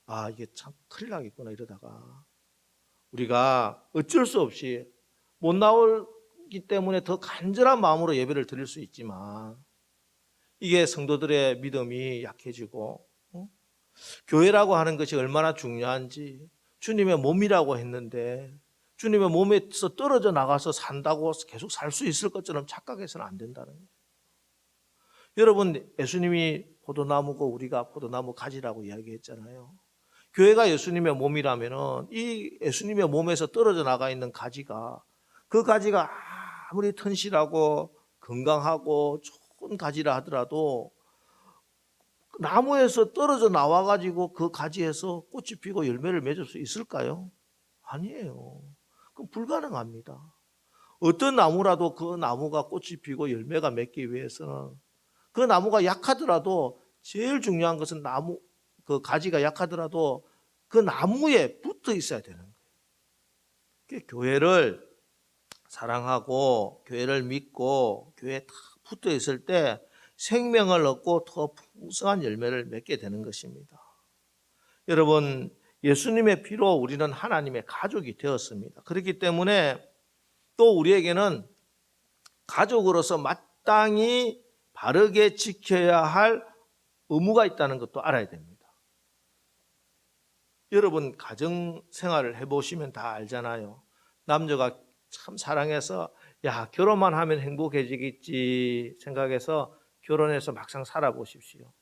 아, 이게 참 큰일 나겠구나 이러다가 우리가 어쩔 수 없이 못 나오기 때문에 더 간절한 마음으로 예배를 드릴 수 있지만 이게 성도들의 믿음이 약해지고 교회라고 하는 것이 얼마나 중요한지 주님의 몸이라고 했는데 주님의 몸에서 떨어져 나가서 산다고 계속 살 수 있을 것처럼 착각해서는 안 된다는 거예요. 여러분, 예수님이 포도나무고 우리가 포도나무 가지라고 이야기했잖아요. 교회가 예수님의 몸이라면은 이 예수님의 몸에서 떨어져 나가 있는 가지가, 그 가지가 아무리 튼실하고 건강하고 좋은 가지라 하더라도 나무에서 떨어져 나와가지고 그 가지에서 꽃이 피고 열매를 맺을 수 있을까요? 아니에요. 그럼 불가능합니다. 어떤 나무라도 그 나무가 꽃이 피고 열매가 맺기 위해서는 그 나무가 약하더라도 제일 중요한 것은 나무, 그 가지가 약하더라도 그 나무에 붙어 있어야 되는 거예요. 교회를 사랑하고 교회를 믿고 교회에 딱 붙어 있을 때 생명을 얻고 더 풍성한 열매를 맺게 되는 것입니다. 여러분, 예수님의 피로 우리는 하나님의 가족이 되었습니다. 그렇기 때문에 또 우리에게는 가족으로서 마땅히 바르게 지켜야 할 의무가 있다는 것도 알아야 됩니다. 여러분, 가정 생활을 해보시면 다 알잖아요. 남자가 참 사랑해서 야, 결혼만 하면 행복해지겠지 생각해서 결혼해서 막상 살아보십시오.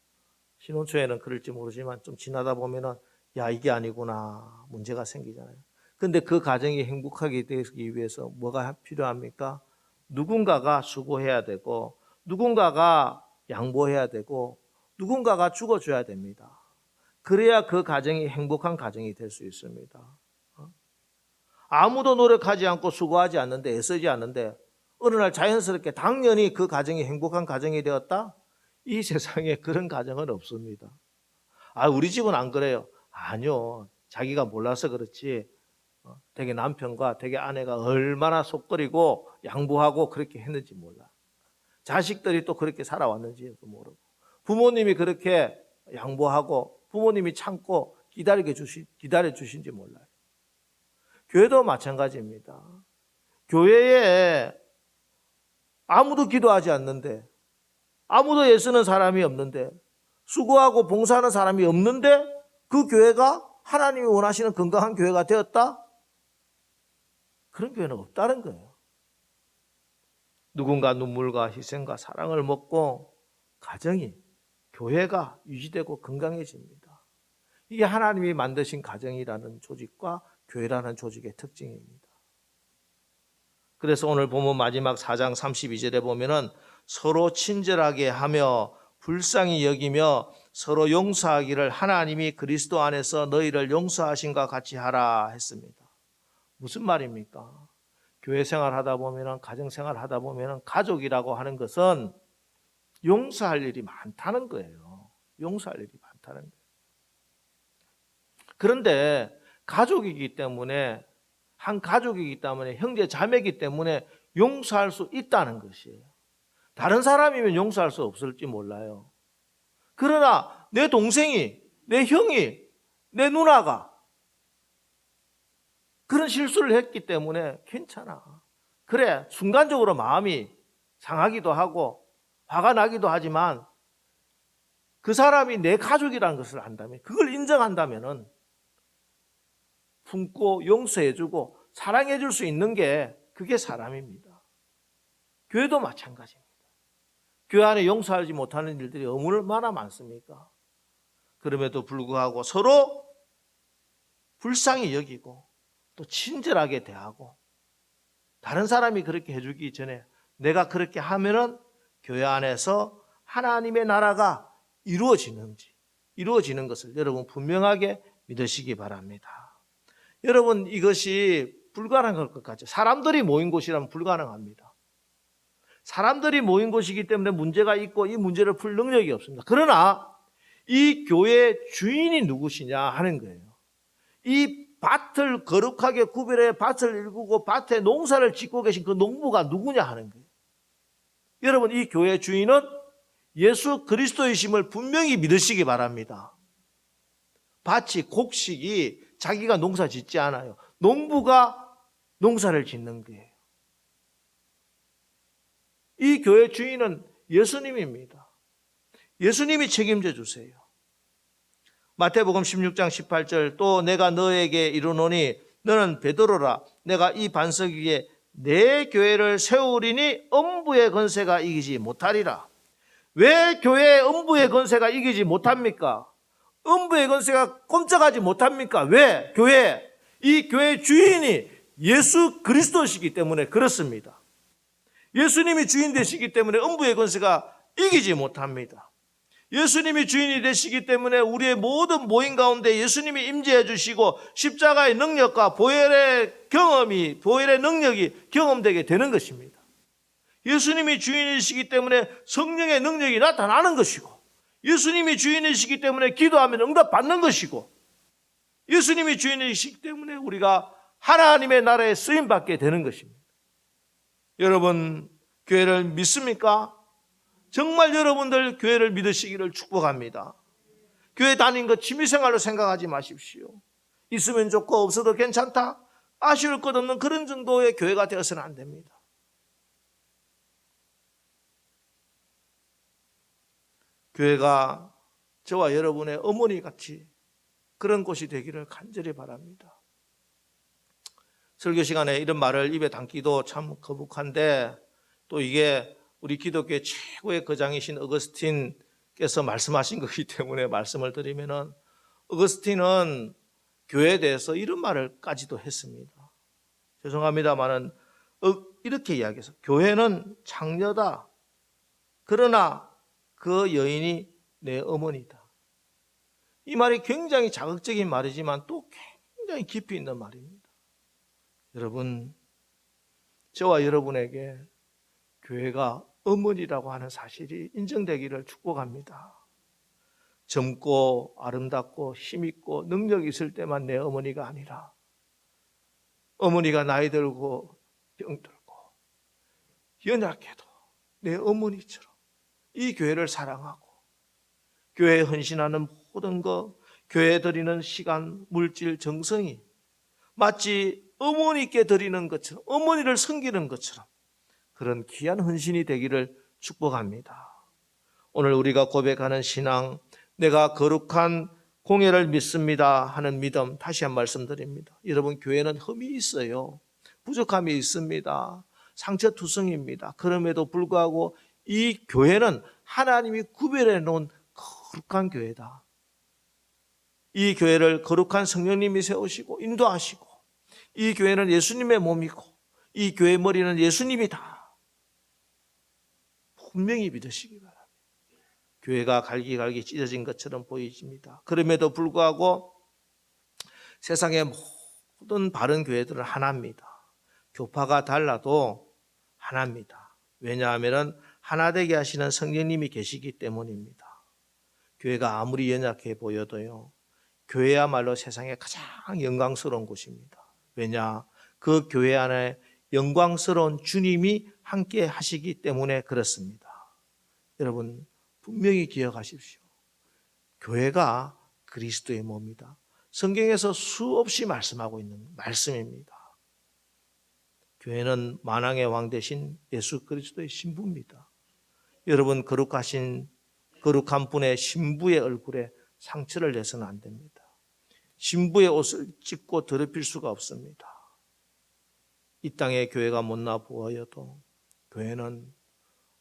신혼 초에는 그럴지 모르지만 좀 지나다 보면은 야, 이게 아니구나 문제가 생기잖아요. 근데 그 가정이 행복하게 되기 위해서 뭐가 필요합니까? 누군가가 수고해야 되고 누군가가 양보해야 되고 누군가가 죽어줘야 됩니다. 그래야 그 가정이 행복한 가정이 될 수 있습니다. 아무도 노력하지 않고 수고하지 않는데 애쓰지 않는데 어느 날 자연스럽게 당연히 그 가정이 행복한 가정이 되었다? 이 세상에 그런 가정은 없습니다. 아, 우리 집은 안 그래요. 아니요. 자기가 몰라서 그렇지. 되게 남편과 되게 아내가 얼마나 속끓이고 양보하고 그렇게 했는지 몰라. 자식들이 또 그렇게 살아왔는지도 모르고. 부모님이 그렇게 양보하고 부모님이 참고 기다려 주신지 몰라요. 교회도 마찬가지입니다. 교회에 아무도 기도하지 않는데, 아무도 애쓰는 사람이 없는데, 수고하고 봉사하는 사람이 없는데 그 교회가 하나님이 원하시는 건강한 교회가 되었다? 그런 교회는 없다는 거예요. 누군가 눈물과 희생과 사랑을 먹고 가정이, 교회가 유지되고 건강해집니다. 이게 하나님이 만드신 가정이라는 조직과 교회라는 조직의 특징입니다. 그래서 오늘 본문 마지막 4장 32절에 보면은 서로 친절하게 하며 불쌍히 여기며 서로 용서하기를 하나님이 그리스도 안에서 너희를 용서하신과 같이 하라 했습니다. 무슨 말입니까? 교회 생활 하다 보면은, 가정 생활 하다 보면은 가족이라고 하는 것은 용서할 일이 많다는 거예요. 용서할 일이 많다는 거예요. 그런데 가족이기 때문에, 한 가족이기 때문에, 형제 자매이기 때문에 용서할 수 있다는 것이에요. 다른 사람이면 용서할 수 없을지 몰라요. 그러나 내 동생이, 내 형이, 내 누나가 그런 실수를 했기 때문에 괜찮아. 그래, 순간적으로 마음이 상하기도 하고 화가 나기도 하지만 그 사람이 내 가족이라는 것을 안다면, 그걸 인정한다면은 품고 용서해주고 사랑해줄 수 있는 게 그게 사람입니다. 교회도 마찬가지입니다. 교회 안에 용서하지 못하는 일들이 얼마나 많습니까? 그럼에도 불구하고 서로 불쌍히 여기고 또 친절하게 대하고, 다른 사람이 그렇게 해주기 전에 내가 그렇게 하면은 교회 안에서 하나님의 나라가 이루어지는 것을 여러분 분명하게 믿으시기 바랍니다. 여러분, 이것이 불가능할 것 같죠. 사람들이 모인 곳이라면 불가능합니다. 사람들이 모인 곳이기 때문에 문제가 있고 이 문제를 풀 능력이 없습니다. 그러나 이 교회의 주인이 누구시냐 하는 거예요. 이 밭을 거룩하게 구별해 밭을 일구고 밭에 농사를 짓고 계신 그 농부가 누구냐 하는 거예요. 여러분, 이 교회의 주인은 예수 그리스도이심을 분명히 믿으시기 바랍니다. 밭이, 곡식이 자기가 농사 짓지 않아요. 농부가 농사를 짓는 거예요. 이 교회 주인은 예수님입니다. 예수님이 책임져 주세요. 마태복음 16장 18절 또 내가 너에게 이르노니 너는 베드로라 내가 이 반석 위에 내 교회를 세우리니 음부의 권세가 이기지 못하리라. 왜 교회의 음부의 권세가 이기지 못합니까? 음부의 권세가 꼼짝하지 못합니까? 왜? 이 교회의 주인이 예수 그리스도시기 때문에 그렇습니다. 예수님이 주인 되시기 때문에 음부의 권세가 이기지 못합니다. 예수님이 주인이 되시기 때문에 우리의 모든 모임 가운데 예수님이 임재해 주시고 십자가의 능력과 보혈의 능력이 경험되게 되는 것입니다. 예수님이 주인이시기 때문에 성령의 능력이 나타나는 것이고, 예수님이 주인이시기 때문에 기도하면 응답받는 것이고, 예수님이 주인이시기 때문에 우리가 하나님의 나라에 쓰임받게 되는 것입니다. 여러분, 교회를 믿습니까? 정말 여러분들 교회를 믿으시기를 축복합니다. 교회 다니는 것 취미생활로 생각하지 마십시오. 있으면 좋고 없어도 괜찮다, 아쉬울 것 없는 그런 정도의 교회가 되어서는 안 됩니다. 교회가 저와 여러분의 어머니같이 그런 곳이 되기를 간절히 바랍니다. 설교 시간에 이런 말을 입에 담기도 참 거북한데, 또 이게 우리 기독교의 최고의 거장이신 어거스틴께서 말씀하신 거기 때문에 말씀을 드리면은, 어거스틴은 교회에 대해서 이런 말을까지도 했습니다. 죄송합니다만은 이렇게 이야기해서, 교회는 창녀다. 그러나 그 여인이 내 어머니다. 이 말이 굉장히 자극적인 말이지만 또 굉장히 깊이 있는 말입니다. 여러분, 저와 여러분에게 교회가 어머니라고 하는 사실이 인정되기를 축복합니다. 젊고 아름답고 힘있고 능력이 있을 때만 내 어머니가 아니라, 어머니가 나이 들고 병들고 연약해도 내 어머니처럼 이 교회를 사랑하고 교회에 헌신하는 모든 것, 교회에 드리는 시간, 물질, 정성이 마치 어머니께 드리는 것처럼, 어머니를 섬기는 것처럼 그런 귀한 헌신이 되기를 축복합니다. 오늘 우리가 고백하는 신앙, 내가 거룩한 공예를 믿습니다 하는 믿음, 다시 한 말씀드립니다. 여러분, 교회는 흠이 있어요. 부족함이 있습니다. 상처투성입니다. 그럼에도 불구하고 이 교회는 하나님이 구별해 놓은 거룩한 교회다. 이 교회를 거룩한 성령님이 세우시고 인도하시고, 이 교회는 예수님의 몸이고 이 교회의 머리는 예수님이다. 분명히 믿으시기 바랍니다. 교회가 갈기갈기 찢어진 것처럼 보이십니다. 그럼에도 불구하고 세상의 모든 바른 교회들은 하나입니다. 교파가 달라도 하나입니다. 왜냐하면 하나 되게 하시는 성령님이 계시기 때문입니다. 교회가 아무리 연약해 보여도요, 교회야말로 세상에 가장 영광스러운 곳입니다. 왜냐? 그 교회 안에 영광스러운 주님이 함께 하시기 때문에 그렇습니다. 여러분, 분명히 기억하십시오. 교회가 그리스도의 몸이다. 성경에서 수없이 말씀하고 있는 말씀입니다. 교회는 만왕의 왕 되신 예수 그리스도의 신부입니다. 여러분, 거룩한 분의 신부의 얼굴에 상처를 내서는 안 됩니다. 신부의 옷을 찢고 더럽힐 수가 없습니다. 이 땅에 교회가 못나 보여도 교회는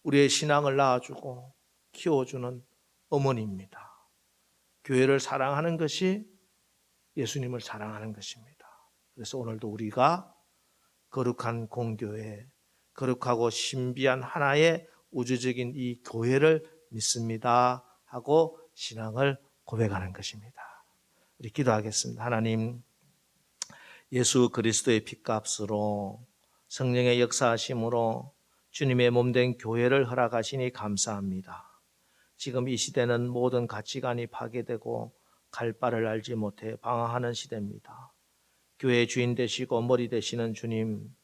우리의 신앙을 낳아주고 키워주는 어머니입니다. 교회를 사랑하는 것이 예수님을 사랑하는 것입니다. 그래서 오늘도 우리가 거룩한 공교회, 거룩하고 신비한 하나의 우주적인 이 교회를 믿습니다 하고 신앙을 고백하는 것입니다. 우리 기도하겠습니다. 하나님, 예수 그리스도의 핏값으로 성령의 역사하심으로 주님의 몸된 교회를 허락하시니 감사합니다. 지금 이 시대는 모든 가치관이 파괴되고 갈 바를 알지 못해 방황하는 시대입니다. 교회의 주인 되시고 머리 되시는 주님,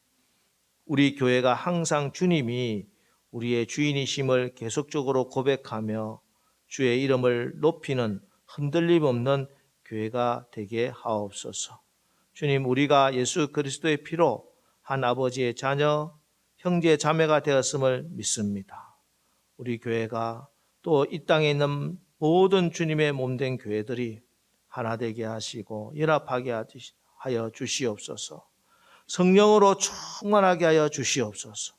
우리 교회가 항상 주님이 우리의 주인이심을 계속적으로 고백하며 주의 이름을 높이는 흔들림 없는 교회가 되게 하옵소서. 주님, 우리가 예수 그리스도의 피로 한 아버지의 자녀, 형제 자매가 되었음을 믿습니다. 우리 교회가 또 이 땅에 있는 모든 주님의 몸된 교회들이 하나 되게 하시고 연합하게 하여 주시옵소서. 성령으로 충만하게 하여 주시옵소서.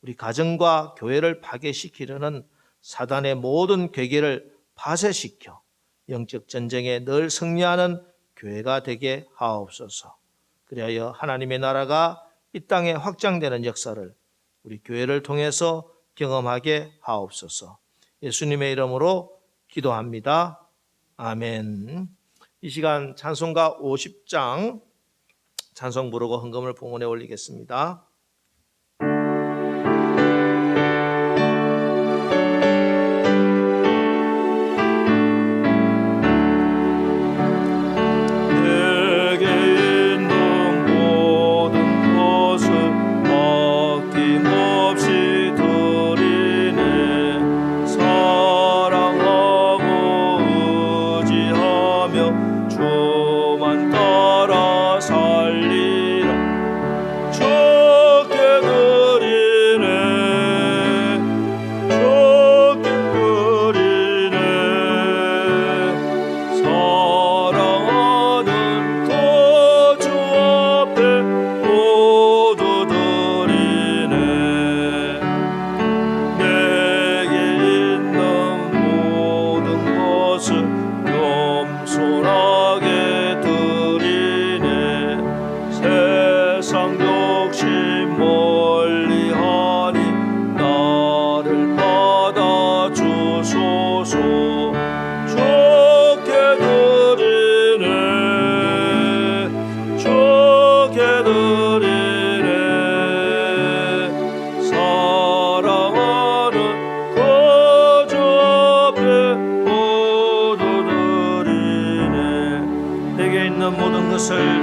우리 가정과 교회를 파괴시키려는 사단의 모든 괴계를 파쇄시켜 영적 전쟁에 늘 승리하는 교회가 되게 하옵소서. 그리하여 하나님의 나라가 이 땅에 확장되는 역사를 우리 교회를 통해서 경험하게 하옵소서. 예수님의 이름으로 기도합니다. 아멘. 이 시간 찬송가 50장 찬송 부르고 헌금을 봉헌에 올리겠습니다.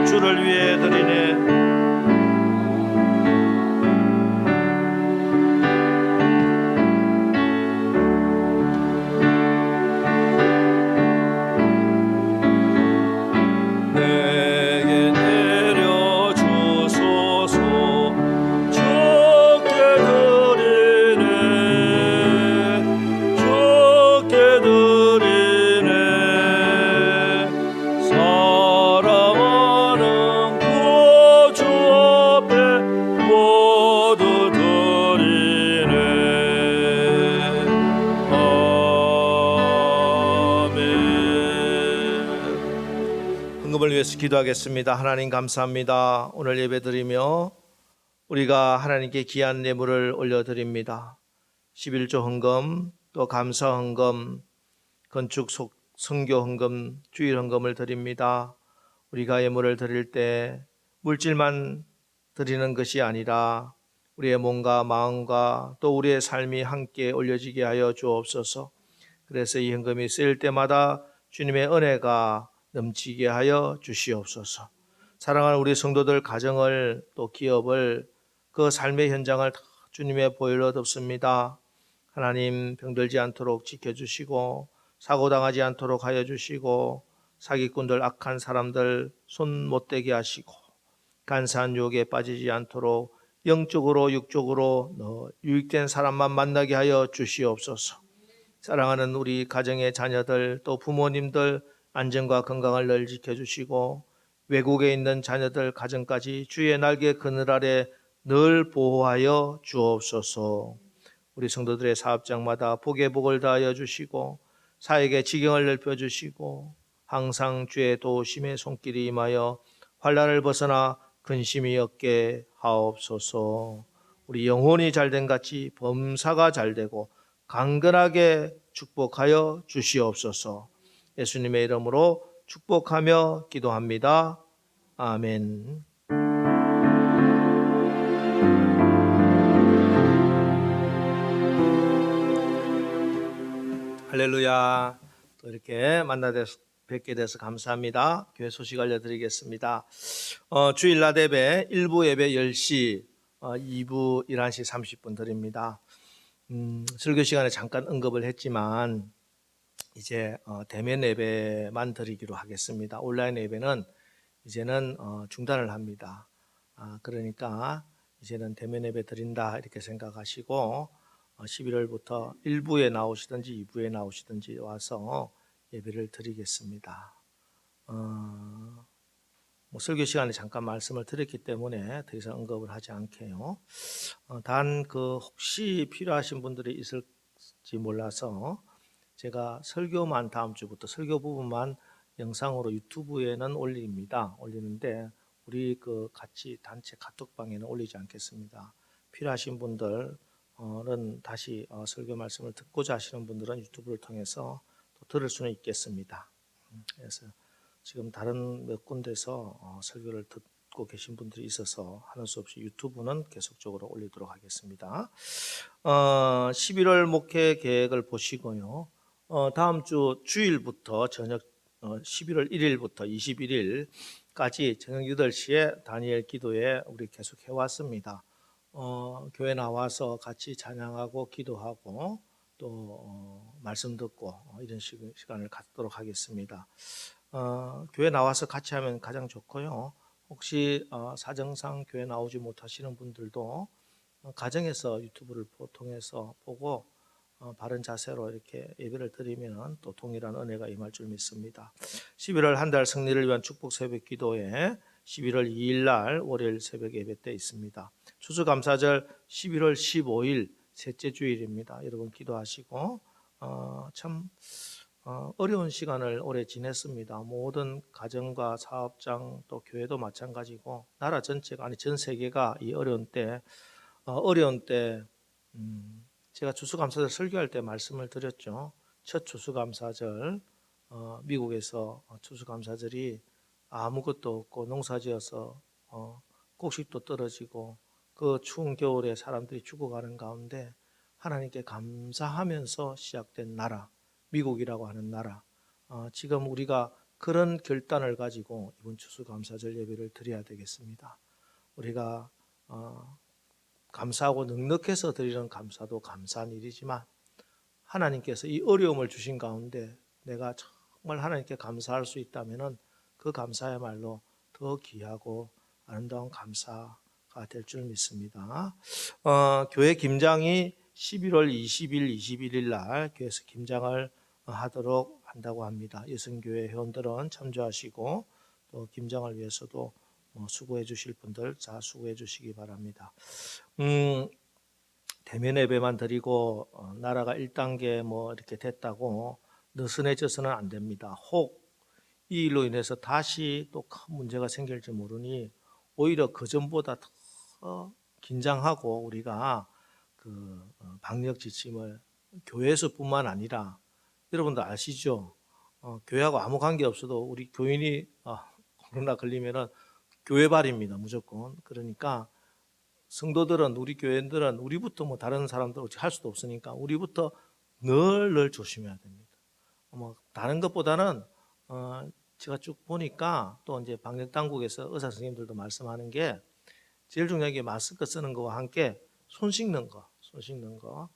주를 위해 드리네. 내게 내려주소서. 주께 드리네. 주께 드리네. 사랑하는 구주 앞에 모두 드리네. 아멘. 헌금을 위해서 기도하겠습니다. 하나님 감사합니다. 오늘 예배드리며 우리가 하나님께 귀한 예물을 올려드립니다. 11조 헌금, 또 감사 헌금, 건축 선교 헌금, 주일 헌금을 드립니다. 우리가 예물을 드릴 때 물질만 드리는 것이 아니라 우리의 몸과 마음과 또 우리의 삶이 함께 올려지게 하여 주옵소서. 그래서 이 헌금이 쓰일 때마다 주님의 은혜가 넘치게 하여 주시옵소서. 사랑하는 우리 성도들 가정을 또 기업을 그 삶의 현장을 다 주님의 보혈로 덮습니다. 하나님 병들지 않도록 지켜주시고 사고당하지 않도록 하여 주시고 사기꾼들 악한 사람들 손 못 대게 하시고 간사한 유혹에 빠지지 않도록 영적으로 육적으로 유익된 사람만 만나게 하여 주시옵소서. 사랑하는 우리 가정의 자녀들 또 부모님들 안전과 건강을 늘 지켜주시고 외국에 있는 자녀들 가정까지 주의 날개 그늘 아래 늘 보호하여 주옵소서. 우리 성도들의 사업장마다 복의 복을 다하여 주시고 사역의 지경을 넓혀주시고 항상 주의 도우심의 손길이 임하여 환난을 벗어나 근심이 없게 하옵소서. 우리 영혼이 잘된 같이 범사가 잘되고 강건하게 축복하여 주시옵소서. 예수님의 이름으로 축복하며 기도합니다. 아멘. 할렐루야. 또 이렇게 뵙게 돼서 감사합니다. 교회 소식 알려드리겠습니다. 주일 낮 예배 1부 예배 10시, 2부 11시 30분 드립니다. 설교 시간에 잠깐 언급을 했지만 이제 대면 예배만 드리기로 하겠습니다. 온라인 예배는 이제는 중단을 합니다. 그러니까 이제는 대면 예배 드린다 이렇게 생각하시고 11월부터 1부에 나오시든지 2부에 나오시든지 와서 예배를 드리겠습니다. 뭐 설교 시간에 잠깐 말씀을 드렸기 때문에 더 이상 언급을 하지 않게요. 단 그 혹시 필요하신 분들이 있을지 몰라서 제가 설교만 다음 주부터 설교 부분만 영상으로 유튜브에는 올리는데 우리 그 같이 단체 카톡방에는 올리지 않겠습니다. 필요하신 분들은 다시 설교 말씀을 듣고자 하시는 분들은 유튜브를 통해서 또 들을 수는 있겠습니다. 그래서 지금 다른 몇 군데서 설교를 듣고 계신 분들이 있어서 하는 수 없이 유튜브는 계속적으로 올리도록 하겠습니다. 11월 목회 계획을 보시고요. 다음 주 주일부터 저녁 11월 1일부터 21일까지 저녁 8시에 다니엘 기도회 우리 계속 해왔습니다. 교회 나와서 같이 찬양하고 기도하고 또 말씀 듣고 이런 시간을 갖도록 하겠습니다. 교회 나와서 같이 하면 가장 좋고요. 혹시 사정상 교회 나오지 못하시는 분들도 가정에서 유튜브를 통해서 보고 바른 자세로 이렇게 예배를 드리면 또 동일한 은혜가 임할 줄 믿습니다. 11월 한 달 승리를 위한 축복 새벽 기도회 11월 2일 날 월요일 새벽 예배 때 있습니다. 추수감사절 11월 15일 셋째 주일입니다. 여러분 기도하시고 참 어려운 시간을 오래 지냈습니다. 모든 가정과 사업장 또 교회도 마찬가지고 나라 전체가 아니 전 세계가 이 어려운 때 제가 추수감사절 설교할 때 말씀을 드렸죠. 첫 추수감사절 미국에서 추수감사절이 아무것도 없고 농사지어서 곡식도 떨어지고 그 추운 겨울에 사람들이 죽어가는 가운데 하나님께 감사하면서 시작된 나라 미국이라고 하는 나라 지금 우리가 그런 결단을 가지고 이번 추수감사절 예배를 드려야 되겠습니다. 우리가 감사하고 넉넉해서 드리는 감사도 감사한 일이지만 하나님께서 이 어려움을 주신 가운데 내가 정말 하나님께 감사할 수 있다면 그 감사야말로 더 귀하고 아름다운 감사가 될 줄 믿습니다. 교회 김장이 11월 20일, 21일 날 교회에서 김장을 하도록 한다고 합니다. 여성교회 회원들은 참조하시고 또 김장을 위해서도 수고해 주실 분들 다 수고해 주시기 바랍니다. 대면 예배만 드리고 나라가 1단계 뭐 이렇게 됐다고 느슨해져서는 안 됩니다. 혹 이 일로 인해서 다시 또 큰 문제가 생길지 모르니 오히려 그 전보다 더 긴장하고 우리가 그 방역 지침을 교회에서뿐만 아니라 여러분들 아시죠? 교회하고 아무 관계 없어도 우리 교인이 코로나 걸리면은 교회발입니다. 무조건. 그러니까 성도들은 우리 교회들은 우리부터 뭐 다른 사람들 어찌 할 수도 없으니까 우리부터 늘 조심해야 됩니다. 뭐 다른 것보다는 제가 쭉 보니까 또 이제 방역 당국에서 의사 선생님들도 말씀하는 게 제일 중요한 게 마스크 쓰는 거와 함께 손 씻는 거.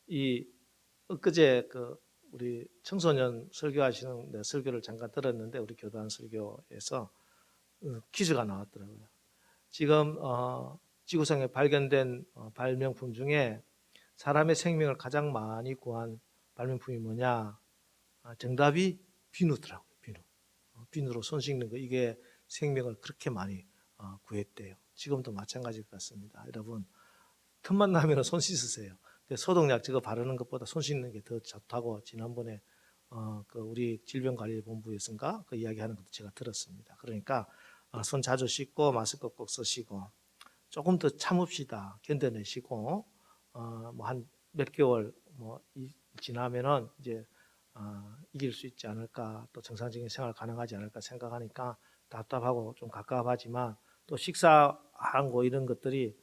이 엊그제 그 우리 청소년 설교하시는 설교를 잠깐 들었는데 우리 교단 설교에서 퀴즈가 나왔더라고요. 지금 지구상에 발견된 발명품 중에 사람의 생명을 가장 많이 구한 발명품이 뭐냐? 정답이 비누더라고요. 비누로 손 씻는 거 이게 생명을 그렇게 많이 구했대요. 지금도 마찬가지일 것 같습니다. 여러분 틈만 나면 손 씻으세요. 소독약 저거 바르는 것보다 손 씻는 게 더 좋다고 지난번에 그 우리 질병관리본부에서인가 그 이야기하는 것도 제가 들었습니다. 그러니까 손 자주 씻고 마스크 꼭 쓰시고 조금 더 참읍시다. 견뎌내시고 뭐 한 몇 개월 뭐 지나면은 이제 이길 수 있지 않을까 또 정상적인 생활 가능하지 않을까 생각하니까 답답하고 좀 갑갑하지만 또 식사하는 거 이런 것들이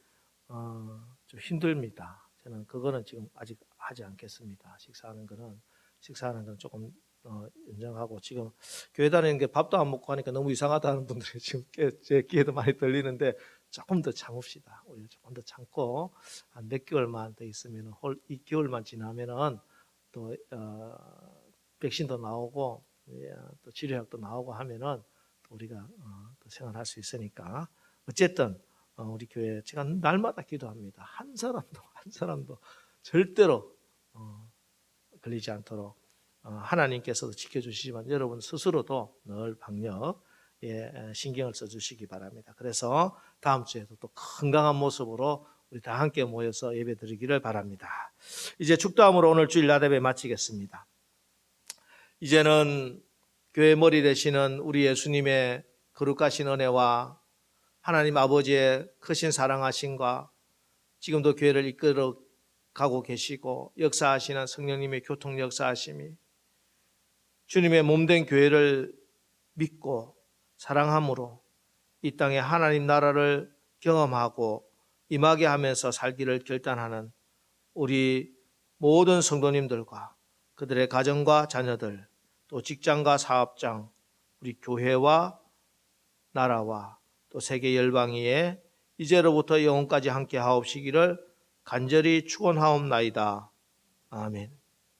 좀 힘듭니다. 저는 그거는 지금 아직 하지 않겠습니다. 식사하는 거는 조금 인정하고 지금 교회 다니는 게 밥도 안 먹고 하니까 너무 이상하다는 분들이 지금 제 귀에도 많이 들리는데 조금 더 참읍시다. 우리 조금 더 참고 한 몇 개월만 더 있으면 이 개월만 지나면은 또 백신도 나오고 또 치료약도 나오고 하면은 또 우리가 또 생활할 수 있으니까 어쨌든 우리 교회 제가 날마다 기도합니다. 한 사람도 절대로 걸리지 않도록 하나님께서도 지켜주시지만 여러분 스스로도 늘 방역에 신경을 써주시기 바랍니다. 그래서 다음 주에도 또 건강한 모습으로 우리 다 함께 모여서 예배 드리기를 바랍니다. 이제 축도함으로 오늘 주일 나대배 마치겠습니다. 이제는 교회 머리 되시는 우리 예수님의 거룩하신 은혜와 하나님 아버지의 크신 사랑하심과 지금도 교회를 이끌어 가고 계시고 역사하시는 성령님의 교통 역사하심이 주님의 몸된 교회를 믿고 사랑함으로 이 땅에 하나님 나라를 경험하고 임하게 하면서 살기를 결단하는 우리 모든 성도님들과 그들의 가정과 자녀들, 또 직장과 사업장, 우리 교회와 나라와 또 세계 열방위에 이제로부터 영원까지 함께 하옵시기를 간절히 축원하옵나이다. 아멘.